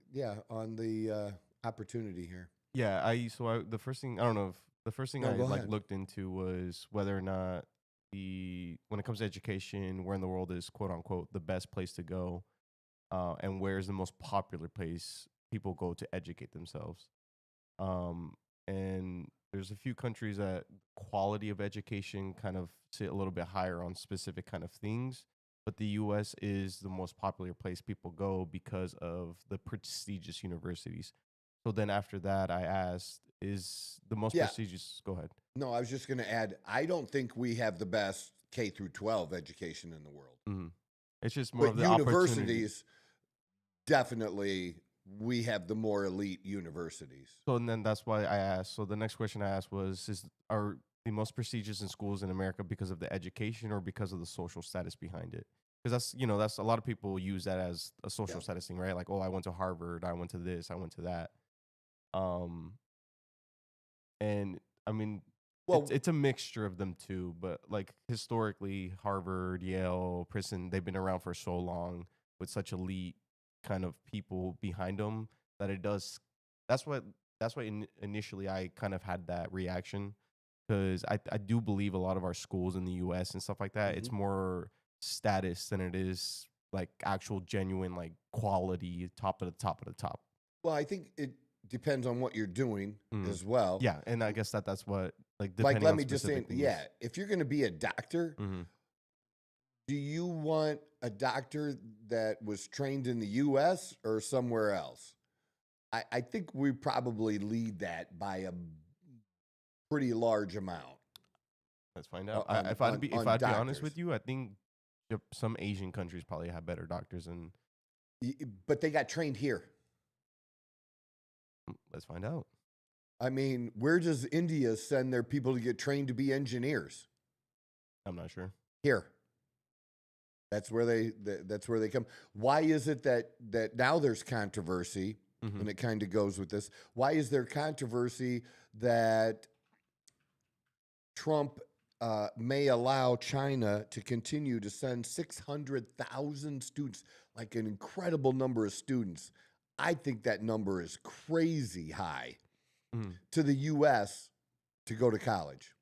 on the opportunity here. Yeah, the first thing I don't know if the first thing No, I go like ahead. looked into was whether or not when it comes to education, where in the world is quote unquote the best place to go, and where is the most popular place people go to educate themselves. And there's a few countries that quality of education kind of sit a little bit higher on specific kind of things, but the U.S. is the most popular place people go because of the prestigious universities. So then after that, I asked, is the most Yeah. prestigious? Go ahead. No, I was just going to add, I don't think we have the best K through 12 education in the world. hmm It's just more But of the opportunity. universities, definitely, we have the more elite universities. So and then that's why I asked. So the next question I asked was: are the most prestigious in schools in America because of the education or because of the social status behind it? Because that's a lot of people use that as a social Yeah. status thing, right? Like, oh, I went to Harvard, I went to this, I went to that. Um, and I mean, Well, it's a mixture of them too. But like historically, Harvard, Yale, Princeton, they've been around for so long with such elite kind of people behind them that it does. That's what initially I kind of had that reaction because I do believe a lot of our schools in the U.S. and stuff like that. It's mhm. more status than it is like actual genuine like quality top of the top of the top. Well, I think it depends on what you're doing Mm. as well. Yeah, and I guess that's what Like, depending let on me just say, specific things. yeah, if you're going to be a doctor, Mhm. do you want a doctor that was trained in the U.S. or somewhere else? I think we probably lead that by a pretty large amount Let's find out. on If I'd be on honest with doctors. you, I think some Asian countries probably have better doctors than. But they got trained here. Let's find out. I mean, where does India send their people to get trained to be engineers? I'm not sure. Here. That's where they come. Why is it that now there's controversy, Mhm. and it kind of goes with this? Why is there controversy that Trump may allow China to continue to send 600,000 students, like an incredible number of students? I think that number is crazy high Mhm. to the U.S. to go to college.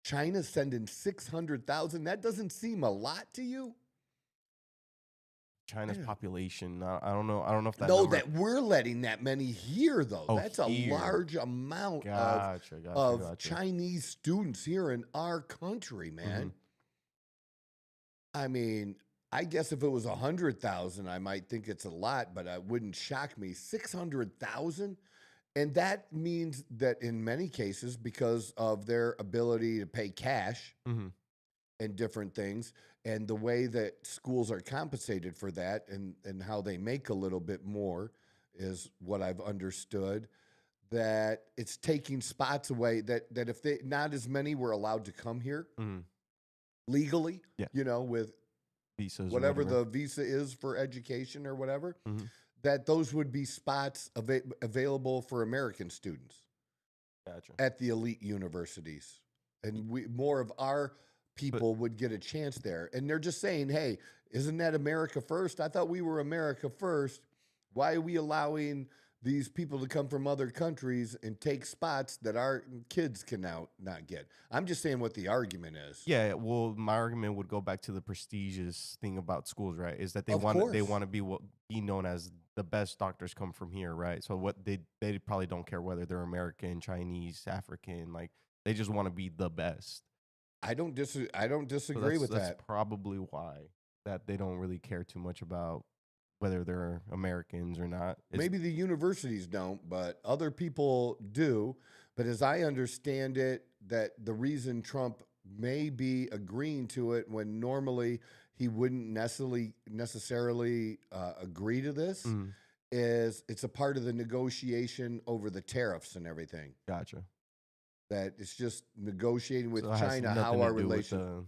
China's sending 600,000. That doesn't seem a lot to you? China's Yeah. population. I don't know. I don't know if that No, number. that we're letting that many here, though. Oh, That's a here. large amount Gotcha. of Chinese students here in our country, man. Mhm. I mean, I guess if it was 100,000, I might think it's a lot, but it wouldn't shock me. 600,000? And that means that in many cases, because of their ability to pay cash Mhm. and different things, and the way that schools are compensated for that and how they make a little bit more is what I've understood, that it's taking spots away that if they not as many were allowed to come here Mhm. legally, Yeah. with Visas or whatever whatever. the visa is for education or whatever, Mhm. that those would be spots available for American students Gotcha. at the elite universities. And more of our people would get a chance there. And they're just saying, hey, isn't that America first? I thought we were America first. Why are we allowing these people to come from other countries and take spots that our kids can now not get? I'm just saying what the argument is. Yeah, well, my argument would go back to the prestigious thing about schools, right? Is that they Of want course. to be known as the best doctors come from here, right? So what they probably don't care whether they're American, Chinese, African, like they just want to be the best. I don't So disagree with that's that. probably why that they don't really care too much about whether they're Americans or not. Maybe the universities don't, but other people do. But as I understand it, that the reason Trump may be agreeing to it when normally he wouldn't necessarily agree to this Mhm. is it's a part of the negotiation over the tariffs and everything. Gotcha. That it's just negotiating with So it has China nothing how to our do with relations.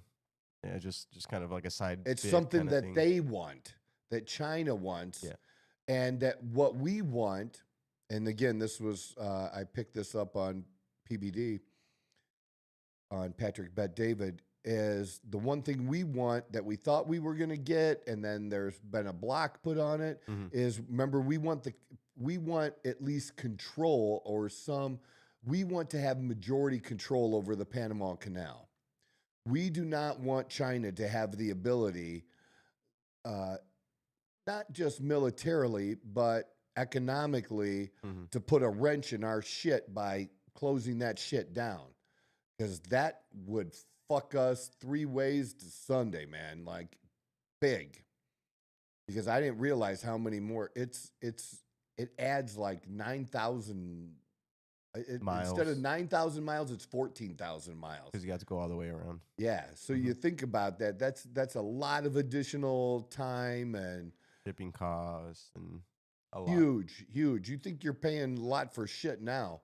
yeah, just kind of like a side It's bit something kind of that thing. they want, that China wants, Yeah. and that what we want. And again, this was I picked this up on PBD on Patrick Bet David. Is the one thing we want that we thought we were going to get, and then there's been a block put on it. Mhm. Is remember we want at least control or some. We want to have majority control over the Panama Canal. We do not want China to have the ability, not just militarily, but economically Mhm. to put a wrench in our shit by closing that shit down. Because that would fuck us 3 ways to Sunday, man. Like, big. Because I didn't realize how many more. It adds like 9,000. Instead of Miles, 9,000 miles, it's 14,000 miles. because you got to go all the way around. Yeah. So you think about that. That's a lot of additional time and Shipping costs and a lot. huge, huge. You think you're paying a lot for shit now.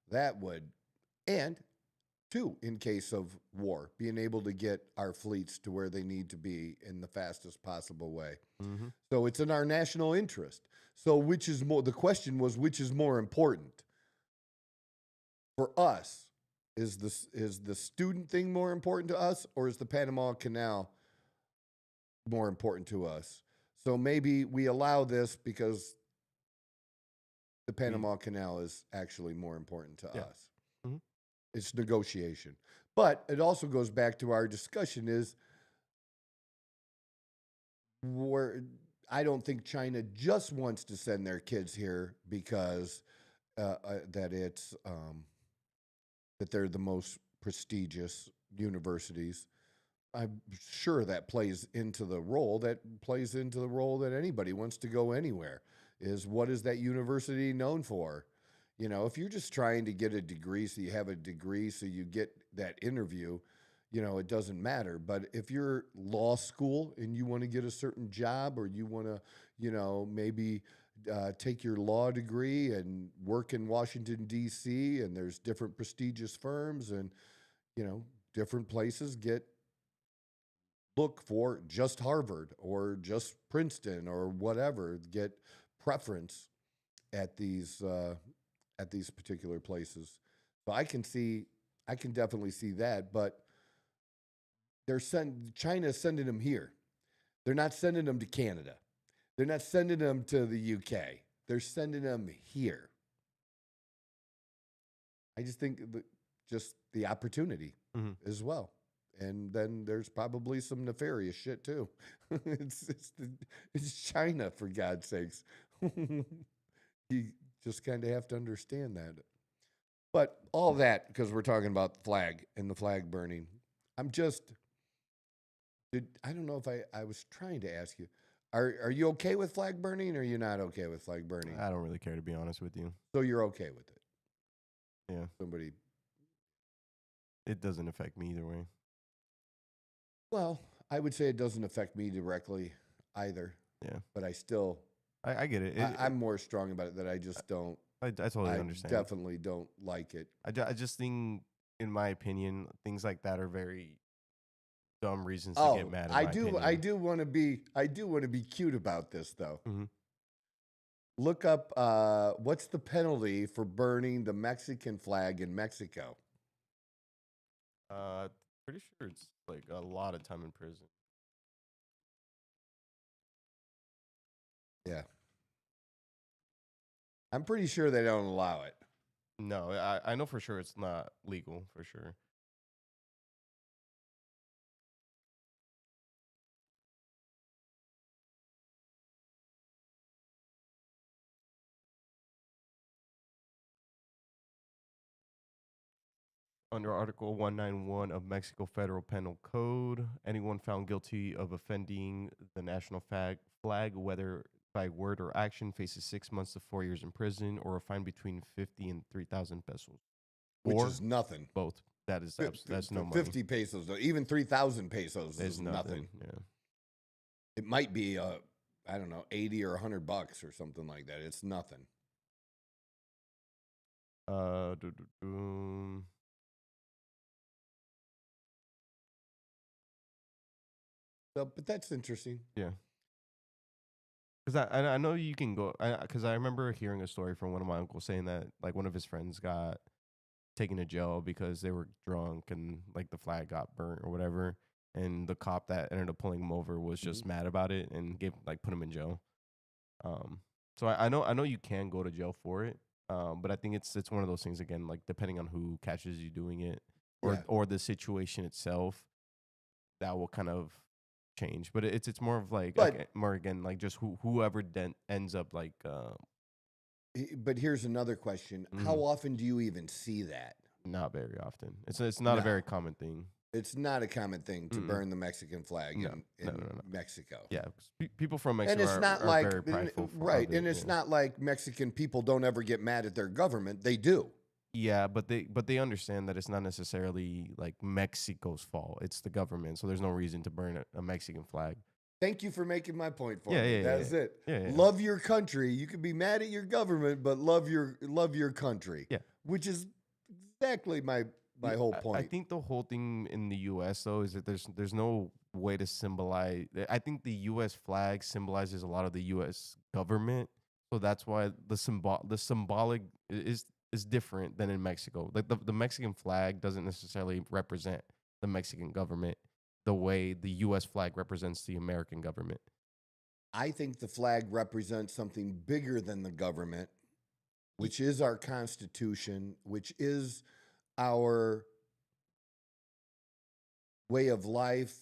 That would. And two, in case of war, being able to get our fleets to where they need to be in the fastest possible way. Mhm. So it's in our national interest. So which is more, the question was, which is more important? For us, is the student thing more important to us, or is the Panama Canal more important to us? So maybe we allow this because the Panama Canal is actually more important to us. Mhm. It's negotiation. But it also goes back to our discussion is where I don't think China just wants to send their kids here because that it's that they're the most prestigious universities. I'm sure that plays into the role. That plays into the role that anybody wants to go anywhere. Is what is that university known for? You know, if you're just trying to get a degree, so you have a degree, so you get that interview, you know, it doesn't matter. But if you're law school and you want to get a certain job, or you want to, you know, maybe take your law degree and work in Washington, D.C., and there's different prestigious firms and, you know, different places look for just Harvard or just Princeton or whatever, get preference at these particular places. So I can definitely see that, but China's sending them here. They're not sending them to Canada. They're not sending them to the UK. They're sending them here. I just think just the opportunity Mhm. as well. And then there's probably some nefarious shit too. It's China, for God's sakes. You just kind of have to understand that. But all that because we're talking about the flag and the flag burning. I don't know if I was trying to ask you, are you okay with flag burning, or are you not okay with flag burning? I don't really care, to be honest with you. So you're okay with it? Yeah, Somebody, it doesn't affect me either way. well, I would say it doesn't affect me directly either, Yeah, but I still, I get it. I'm more strong about it that I just don't, I totally I understand. definitely don't like it. I just think, in my opinion, things like that are very dumb reasons to get mad. In my opinion. I do want to be cute about this though. Mhm. Look up what's the penalty for burning the Mexican flag in Mexico? Pretty sure it's like a lot of time in prison. Yeah. I'm pretty sure they don't allow it. No, I know for sure it's not legal, for sure. Under Article 191 of Mexico Federal Penal Code, anyone found guilty of offending the national flag, whether by word or action, faces 6 months to 4 years in prison or a fine between 50 and 3,000 pesos. Which Or is nothing. both. That is that's no money. 50 pesos, even 3,000 pesos It's is nothing. Yeah. It might be, I don't know, 80 or $100 or something like that. It's nothing. Do, do, do. So, but that's interesting. Yeah. Because I know you can go, because I remember hearing a story from one of my uncles saying that like one of his friends got taken to jail because they were drunk and like the flag got burnt or whatever, and the cop that ended up pulling him over was just mad about it and put him in jail. So I know you can go to jail for it, but I think it's one of those things again, like depending on who catches you doing it or the situation itself, that will kind of change. But it's more of like But- more again like just whoever then ends up like But here's another question: how often do you even see that? Not very often. It's not a very No. common thing. It's not a common thing to Mm-mm. burn the Mexican flag No, in no. Mexico. Yeah, 'cause people from And Mexico it's not are like very prideful right, of it. and it's Yeah. not like Mexican people don't ever get mad at their government. They do. Yeah, but they understand that it's not necessarily like Mexico's fault. It's the government, so there's no reason to burn a Mexican flag. Thank you for making my point for Yeah, me. yeah, That's yeah, it. yeah, yeah. Love your country. You can be mad at your government, but love your country. Yeah. Which is exactly my whole point. I think the whole thing in the U.S. though is that there's no way to symbolize. I think the U.S. flag symbolizes a lot of the U.S. government, so that's why the symbolic is different than in Mexico. Like the Mexican flag doesn't necessarily represent the Mexican government the way the U.S. flag represents the American government. I think the flag represents something bigger than the government, which is our Constitution, which is our way of life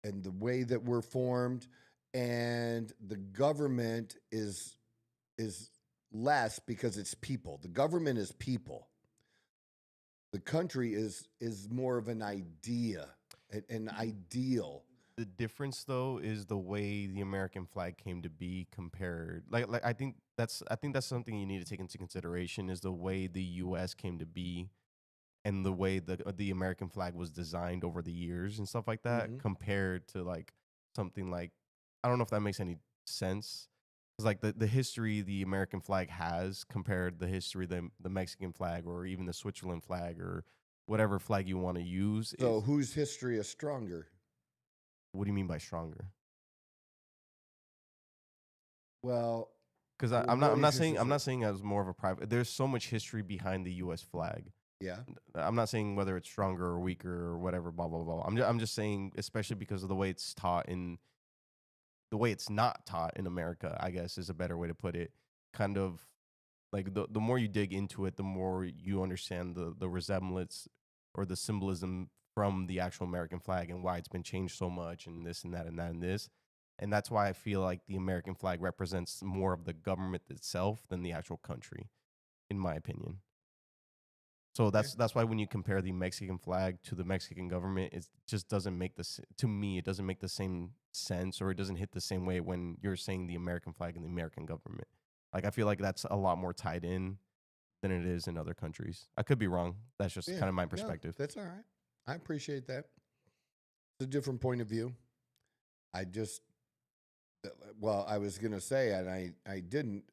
and the way that we're formed. And the government is less because it's people. The government is people. The country is more of an idea, an ideal. The difference though is the way the American flag came to be compared. Like I think that's something you need to take into consideration is the way the U.S. came to be and the way the American flag was designed over the years and stuff like that compared to like something like I don't know if that makes any sense. It's like the history the American flag has compared the history the Mexican flag or even the Switzerland flag or whatever flag you want to use. So whose history is stronger? What do you mean by stronger? Well, because I'm not saying as more of a private. There's so much history behind the U.S. flag. Yeah. I'm not saying whether it's stronger or weaker or whatever. Blah blah blah. I'm just saying, especially because of the way it's taught in the way it's not taught in America. I guess is a better way to put it. Kind of like the more you dig into it, the more you understand the resemblance or the symbolism from the actual American flag and why it's been changed so much and this and that and that and this. And that's why I feel like the American flag represents more of the government itself than the actual country, in my opinion. So that's why when you compare the Mexican flag to the Mexican government, it just doesn't make to me, it doesn't make the same sense or it doesn't hit the same way when you're saying the American flag and the American government. Like I feel like that's a lot more tied in than it is in other countries. I could be wrong. That's just kind of my perspective. No, that's all right. I appreciate that. It's a different point of view. I was going to say, and I didn't,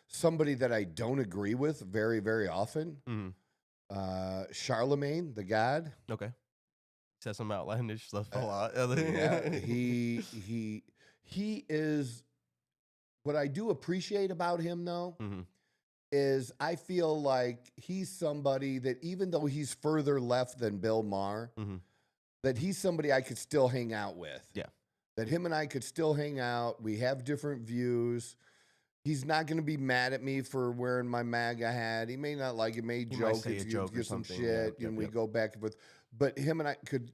somebody that I don't agree with very, very often, Charlemagne, the God. Okay. Says some outlandish stuff a lot. Yeah, he is, what I do appreciate about him, though, is I feel like he's somebody that even though he's further left than Bill Maher, that he's somebody I could still hang out with. Yeah. That him and I could still hang out. We have different views. He's not going to be mad at me for wearing my MAGA hat. He may not like it, may joke, get some shit, and we go back and forth. But him and I could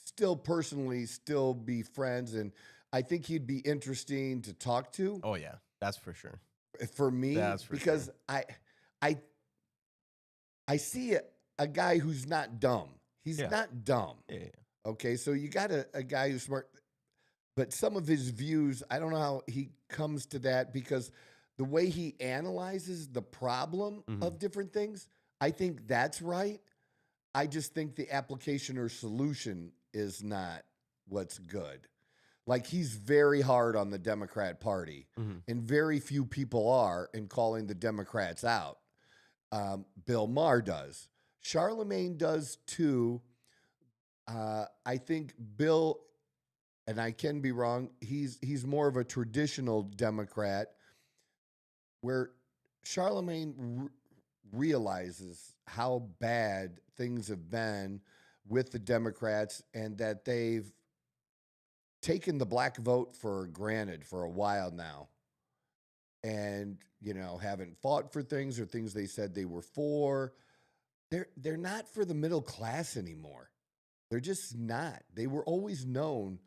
still personally still be friends, and I think he'd be interesting to talk to. Oh, yeah. That's for sure. For me, because I see a guy who's not dumb. He's not dumb. Yeah. Okay, so you got a guy who's smart, but some of his views, I don't know how he comes to that because the way he analyzes the problem of different things, I think that's right. I just think the application or solution is not what's good. Like he's very hard on the Democrat Party, and very few people are in calling the Democrats out. Bill Maher does. Charlemagne does too. I think Bill, and I can be wrong, he's more of a traditional Democrat, where Charlemagne realizes how bad things have been with the Democrats and that they've taken the black vote for granted for a while now, and haven't fought for things or things they said they were for. They're not for the middle class anymore. They're just not. They were always known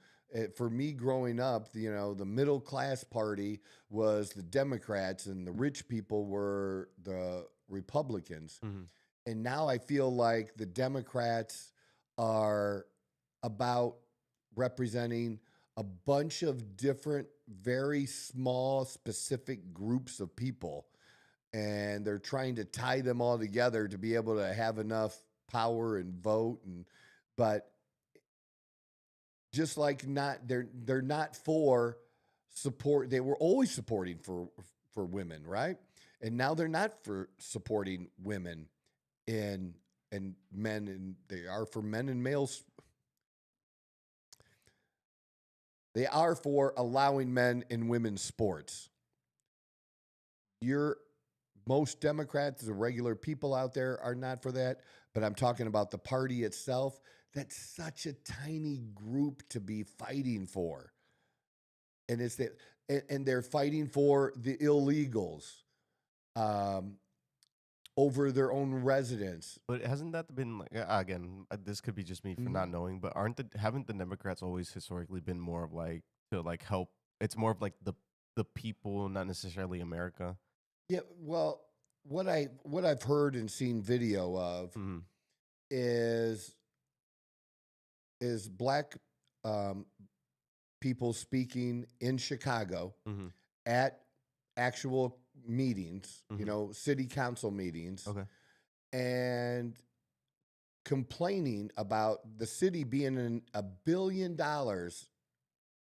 For me growing up, the middle class party was the Democrats and the rich people were the Republicans. Mhm. And now I feel like the Democrats are about representing a bunch of different, very small, specific groups of people. And they're trying to tie them all together to be able to have enough power and vote. But just like they're not for support. They were always supporting for women, right? And now they're not for supporting women in and men, and they are for men and males. They are for allowing men in women's sports. Your Most Democrats, the regular people out there, are not for that. But I'm talking about the party itself. That's such a tiny group to be fighting for, and it's that, and they're fighting for the illegals um, over their own residents. But hasn't that been like again? This could be just me for Mhm. not knowing, but haven't the Democrats always historically been more of like to like help? It's more of like the people, not necessarily America. Yeah, well, what I've heard and seen video of Hmm. is black um, people speaking in Chicago Hmm. at actual meetings, Hmm. city council meetings, Okay. and complaining about the city being in $1 billion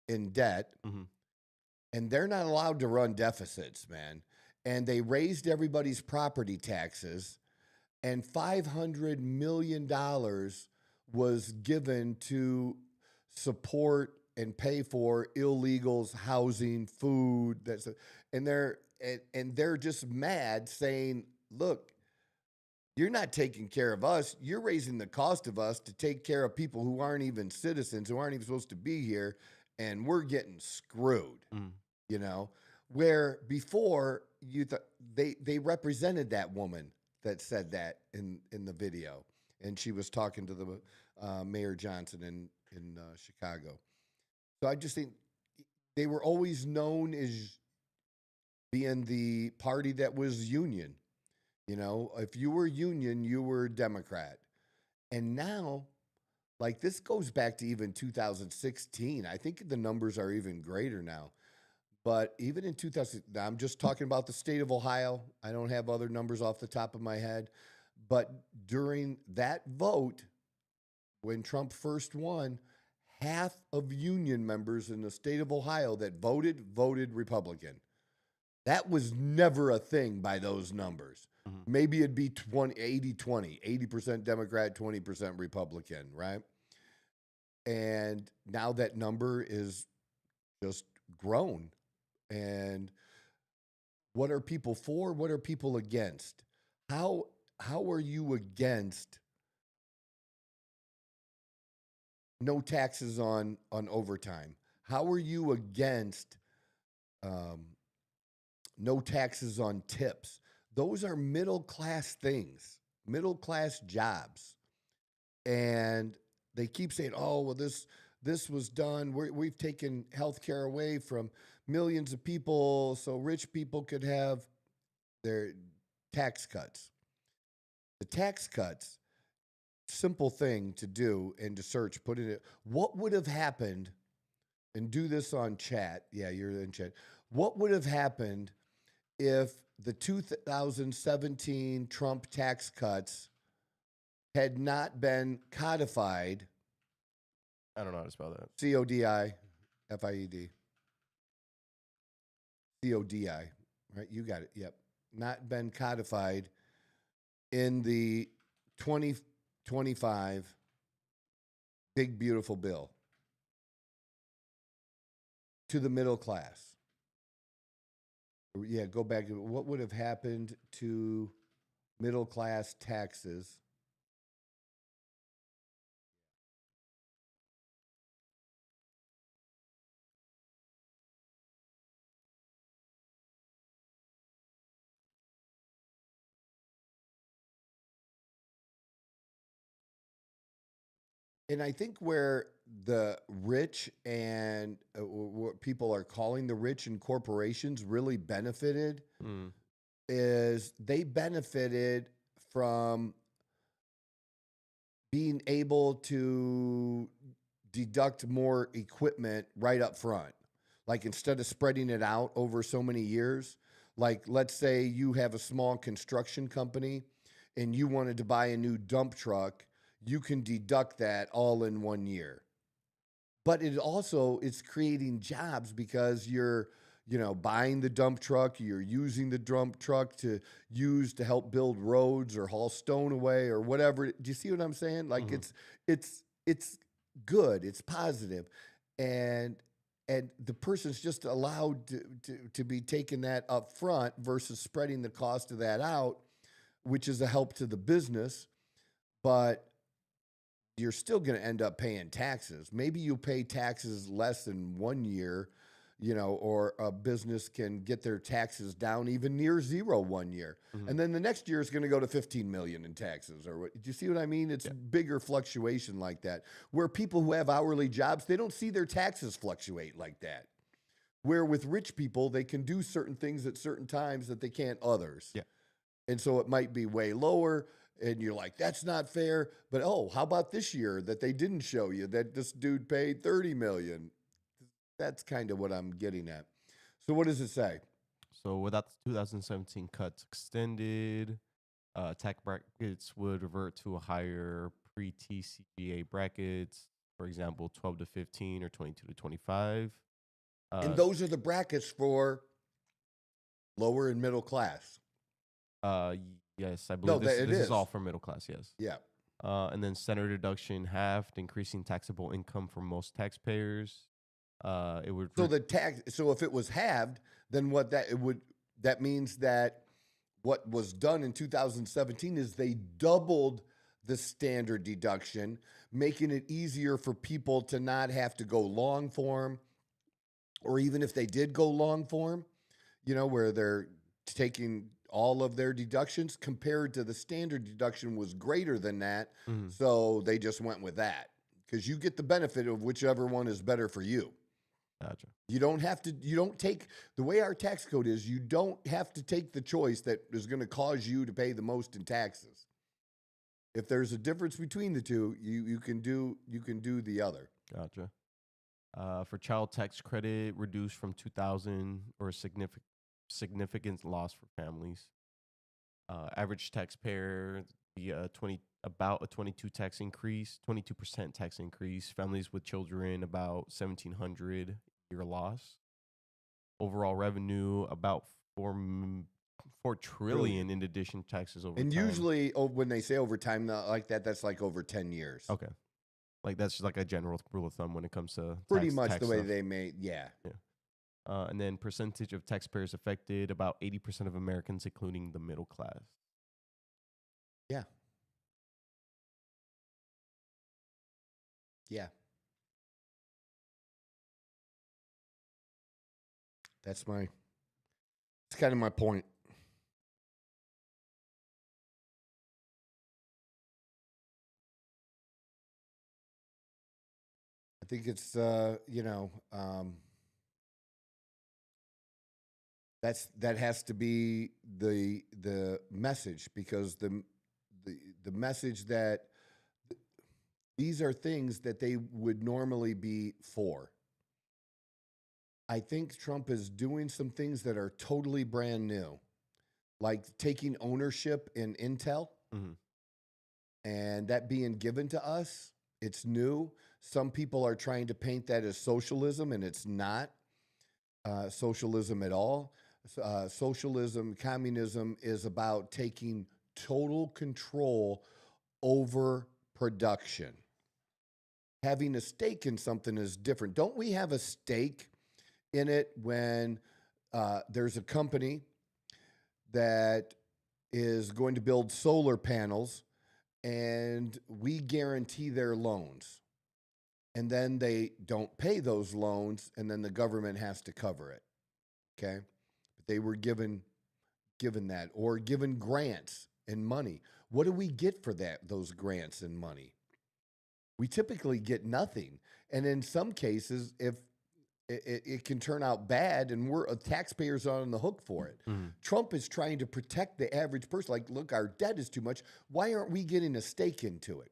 in debt, Hmm. and they're not allowed to run deficits, man. And they raised everybody's property taxes, and $500 million was given to support and pay for illegals, housing, food. And they're just mad, saying, "Look, you're not taking care of us. You're raising the cost of us to take care of people who aren't even citizens, who aren't even supposed to be here, and we're getting screwed." Mm. You know, where before they represented that woman that said that in the video, and she was talking to the Mayor Johnson in Chicago. So I just think they were always known as being the party that was union. If you were union, you were Democrat. And now, like, this goes back to even 2016. I think the numbers are even greater now. But even in 2000, I'm just talking about the state of Ohio. I don't have other numbers off the top of my head. But during that vote, when Trump first won, half of union members in the state of Ohio that voted Republican. That was never a thing by those numbers. Hmm. Maybe it'd be 80-20, 80% Democrat, 20% Republican, right? And now that number is just grown. And what are people for? What are people against? How how are you against no taxes on overtime? How are you against um, no taxes on tips? Those are middle class things, middle class jobs, and they keep saying, "Oh, well, this was done. We've taken health care away from millions of people, so rich people could have their tax cuts." The tax cuts, simple thing to do and to search, put it. What would have happened? And do this on chat. Yeah, you're in chat. What would have happened if the 2017 Trump tax cuts had not been codified? I don't know how to spell that. CODIFIED. CODI. Right? You got it. Yep. Not been codified in the 2025 big beautiful bill to the middle class. Yeah, go back to what would have happened to middle class taxes. And I think where the rich and what people are calling the rich and corporations really benefited Mm. is they benefited from being able to deduct more equipment right up front. Like instead of spreading it out over so many years, like let's say you have a small construction company and you wanted to buy a new dump truck, you can deduct that all in 1 year. But it also it's creating jobs because you're buying the dump truck, you're using the dump truck to use to help build roads or haul stone away or whatever. Do you see what I'm saying? Like Hmm. it's good, it's positive, and the person's just allowed to be taking that up front versus spreading the cost of that out, which is a help to the business, but you're still going to end up paying taxes. Maybe you pay taxes less than 1 year, or a business can get their taxes down even near zero 1 year. Hmm. And then the next year is going to go to 15 million in taxes or what. Do you see what I mean? It's Yeah. bigger fluctuation like that. Where people who have hourly jobs, they don't see their taxes fluctuate like that. Where with rich people, they can do certain things at certain times that they can't others. Yeah. And so it might be way lower. And you're like, that's not fair. But oh, how about this year that they didn't show you that this dude paid 30 million? That's kind of what I'm getting at. So what does it say? So without the 2017 cuts extended, tax brackets would revert to a higher pre-TCBA brackets, for example, 12 to 15 or 22 to 25. And Uh, those are the brackets for lower and middle class. uh, yes, I No, believe that it this is all is. for middle class. Yes. Yeah. And then standard deduction halved, increasing taxable income for most taxpayers. It would So the tax. So if it was halved, then that means that what was done in 2017 is they doubled the standard deduction, making it easier for people to not have to go long form, or even if they did go long form, where they're taking all of their deductions compared to the standard deduction was greater than that. Mhm. So they just went with that because you get the benefit of whichever one is better for you. Gotcha. You don't take the way our tax code is, you don't have to take the choice that is going to cause you to pay the most in taxes. If there's a difference between the two, you can do the other. Gotcha. For child tax credit reduced from 2000 or a significant loss for families. Average taxpayer about a 22% tax increase. Families with children about 1,700 year loss. Overall revenue about 4 trillion in addition taxes over And time. usually, when they say over time like that, that's like over 10 years. Okay, like that's just like a general rule of thumb when it comes to Pretty much tax the way stuff. they made, yeah. And then percentage of taxpayers affected, about 80% of Americans, including the middle class. Yeah. Yeah. It's kind of my point. I think it's, that has to be the message, because the message that these are things that they would normally be for. I think Trump is doing some things that are totally brand new, like taking ownership in Intel Mm-hmm. and that being given to us. It's new. Some people are trying to paint that as socialism, and it's not socialism at all. Socialism, communism is about taking total control over production. Having a stake in something is different. Don't we have a stake in it when there's a company that is going to build solar panels and we guarantee their loans, and then they don't pay those loans, and then the government has to cover it? Okay, but they were given that, or given grants and money. What do we get for that? Those grants and money, we typically get nothing. And in some cases, if it can turn out bad, and we're taxpayers are on the hook for it. Trump is trying to protect the average person. Like, look, our debt is too much. Why aren't we getting a stake into it?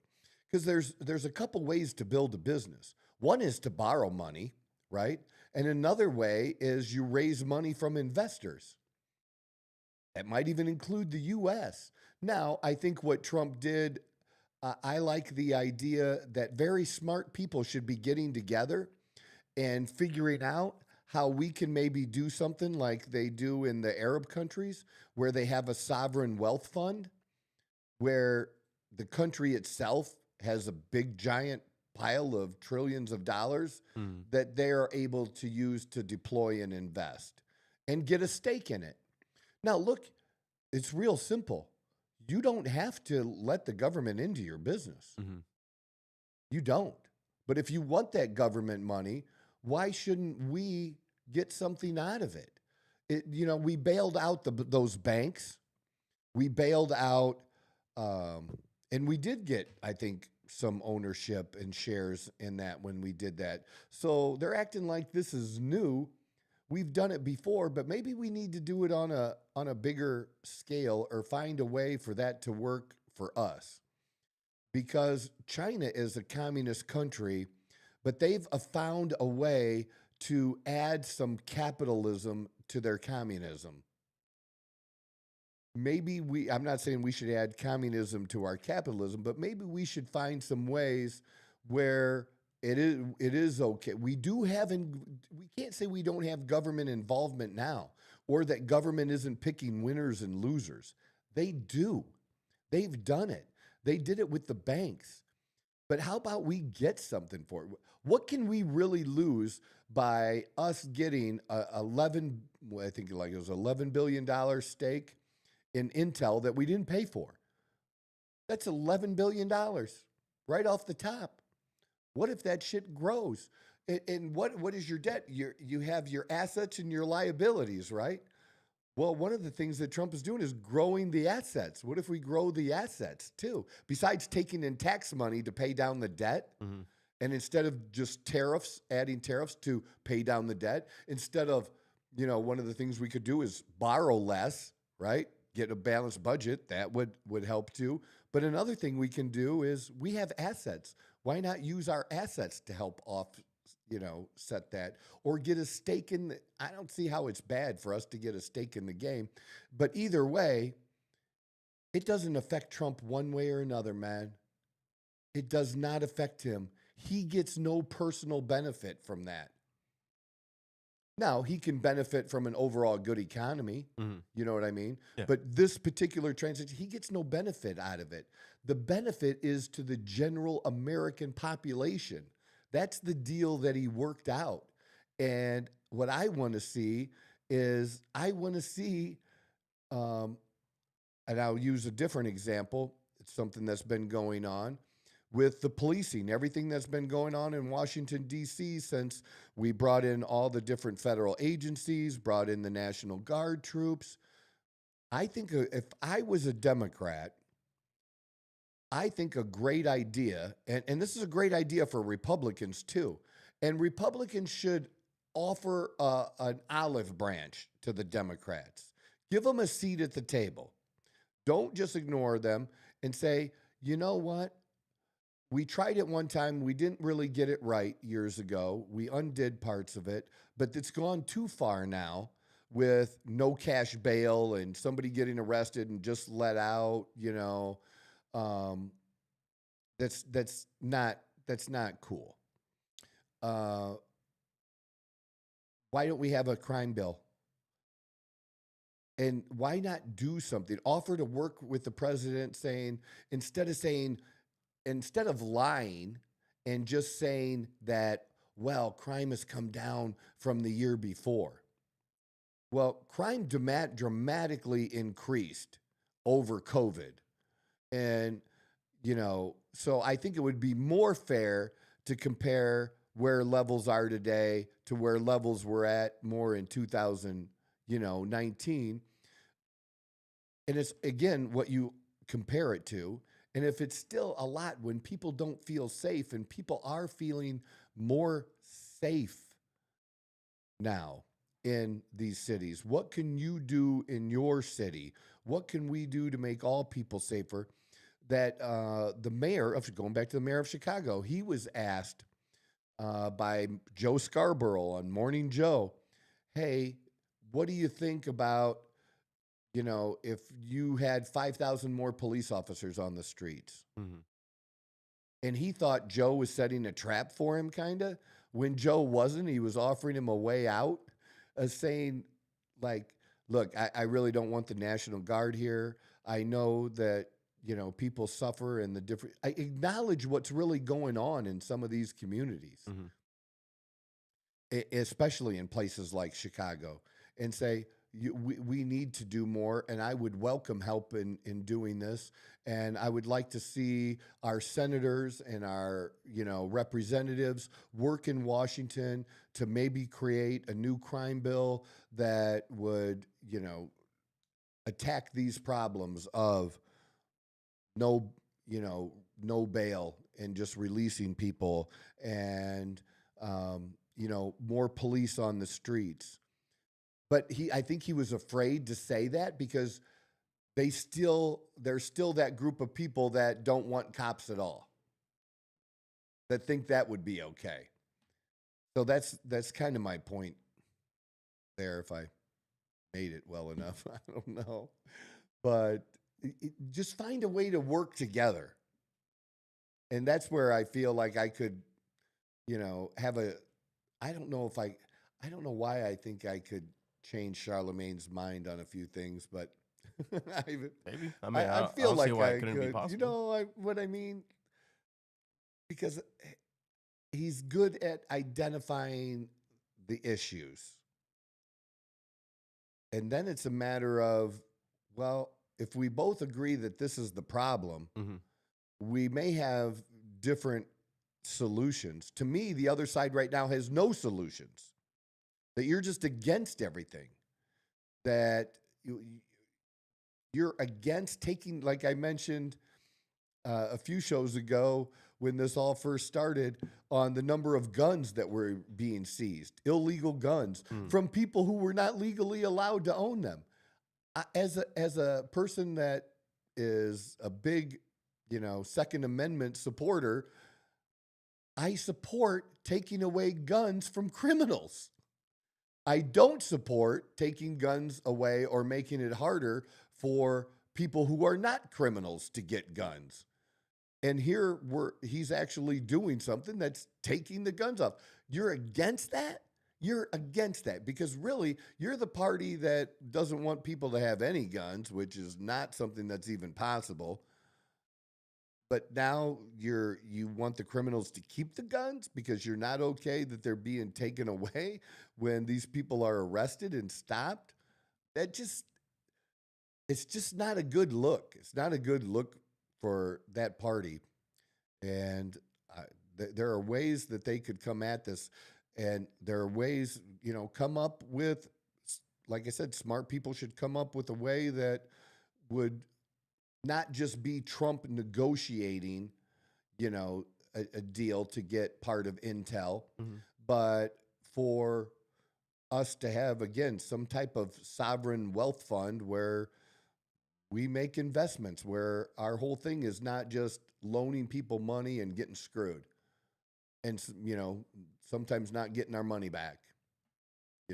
Because there's a couple ways to build a business. One is to borrow money, right? And another way is you raise money from investors. That might even include the U.S. Now, I think what Trump did, I like the idea that very smart people should be getting together and figuring out how we can maybe do something like they do in the Arab countries, where they have a sovereign wealth fund, where the country itself has a big, giant pile of trillions of dollars that they are able to use to deploy and invest and get a stake in it. Now, look, it's real simple. You don't have to let the government into your business. You don't. But if you want that government money, why shouldn't we get something out of it? We bailed out those banks. We bailed out, and we did get, I think, some ownership and shares in that when we did that. So they're acting like this is new. We've done it before, but maybe we need to do it on a bigger scale, or find a way for that to work for us. Because China is a communist country, but they've found a way to add some capitalism to their communism. Maybe I'm not saying we should add communism to our capitalism, but maybe we should find some ways where it is okay. We can't say we don't have government involvement now, or that government isn't picking winners and losers. They do. They've done it. They did it with the banks. But how about we get something for it? What can we really lose by us getting $11 billion stake in Intel that we didn't pay for? That's $11 billion right off the top. What if that shit grows? And what is your debt? You have your assets and your liabilities, right? Well, one of the things that Trump is doing is growing the assets. What if we grow the assets too? Besides taking in tax money to pay down the debt, and instead of just adding tariffs to pay down the debt, instead of, one of the things we could do is borrow less, right? Get a balanced budget. That would help too. But another thing we can do is we have assets. Why not use our assets to help set that, or get a stake in I don't see how it's bad for us to get a stake in the game. But either way, it doesn't affect Trump one way or another, man. It does not affect him. He gets no personal benefit from that. Now, he can benefit from an overall good economy. You know what I mean? Yeah. But this particular transaction, he gets no benefit out of it. The benefit is to the general American population. That's the deal that he worked out. And what I want to see is, and I'll use a different example. It's something that's been going on with the policing, everything that's been going on in Washington, D.C. since we brought in all the different federal agencies, brought in the National Guard troops. I think if I was a Democrat, I think a great idea, and this is a great idea for Republicans too, and Republicans should offer an olive branch to the Democrats. Give them a seat at the table. Don't just ignore them and say, you know what? We tried it one time. We didn't really get it right years ago. We undid parts of it, but it's gone too far now with no cash bail and somebody getting arrested and just let out, that's not cool. Why don't we have a crime bill? And why not do something? Offer to work with the president, instead of lying and just saying that, well, crime has come down from the year before. Well, crime dramatically increased over COVID. And, so I think it would be more fair to compare where levels are today to where levels were at more in 2019. And it's, again, what you compare it to And if it's still a lot when people don't feel safe and people are feeling more safe now in these cities, what can you do in your city? What can we do to make all people safer? That the mayor of, going back to the mayor of Chicago, he was asked by Joe Scarborough on Morning Joe, hey, what do you think about, if you had 5,000 more police officers on the streets? Mm-hmm. And he thought Joe was setting a trap for him, kind of. When Joe wasn't, he was offering him a way out, saying, like, look, I really don't want the National Guard here. I know that, people suffer and I acknowledge what's really going on in some of these communities, especially in places like Chicago, and say, we need to do more, and I would welcome help in doing this. And I would like to see our senators and our, representatives work in Washington to maybe create a new crime bill that would, attack these problems of no bail and just releasing people and, more police on the streets. But I think he was afraid to say that because there's still that group of people that don't want cops at all, that think that would be okay. So that's kind of my point there, if I made it well enough. I don't know. But just find a way to work together. And that's where I feel like I could, have I don't know why I think I could change Charlemagne's mind on a few things, but Maybe. I mean, I I feel don't like see why I it couldn't be could. possible. What I mean? Because he's good at identifying the issues. And then it's a matter of, well, if we both agree that this is the problem, Mm-hmm. we may have different solutions. To me, the other side right now has no solutions. That you're just against everything. That you're against taking, like I mentioned a few shows ago when this all first started, on the number of guns that were being seized, illegal guns, from people who were not legally allowed to own them. As a person that is a big, Second Amendment supporter, I support taking away guns from criminals. I don't support taking guns away or making it harder for people who are not criminals to get guns. And here he's actually doing something that's taking the guns off. You're against that? You're against that because really you're the party that doesn't want people to have any guns, which is not something that's even possible. But now you want the criminals to keep the guns because you're not okay that they're being taken away when these people are arrested and stopped. It's just not a good look. It's not a good look for that party. And there are ways that they could come at this, and there are ways, come up with, like I said, smart people should come up with a way that would not just be Trump negotiating, a deal to get part of Intel, but for us to have, again, some type of sovereign wealth fund where we make investments, where our whole thing is not just loaning people money and getting screwed and, sometimes not getting our money back. I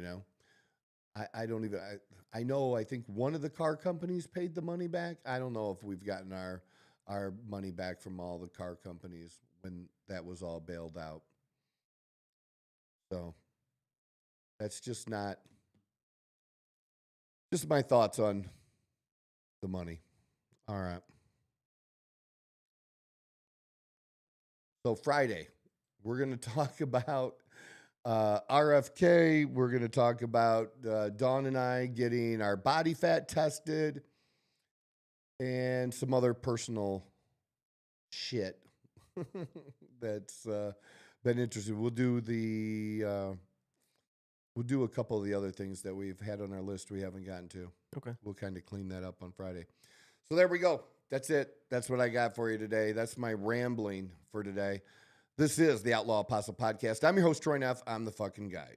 know, I think one of the car companies paid the money back. I don't know if we've gotten our money back from all the car companies when that was all bailed out. So that's just my thoughts on the money. All right. So Friday, we're going to talk about RFK. We're going to talk about Dawn and I getting our body fat tested and some other personal shit that's been interesting. We'll do a couple of the other things that we've had on our list we haven't gotten to. Okay. We'll kind of clean that up on Friday. So there we go. that's it. That's what I got for you today. That's my rambling for today. This is the Outlaw Apostle Podcast. I'm your host, Troy Neff. I'm the fucking guy.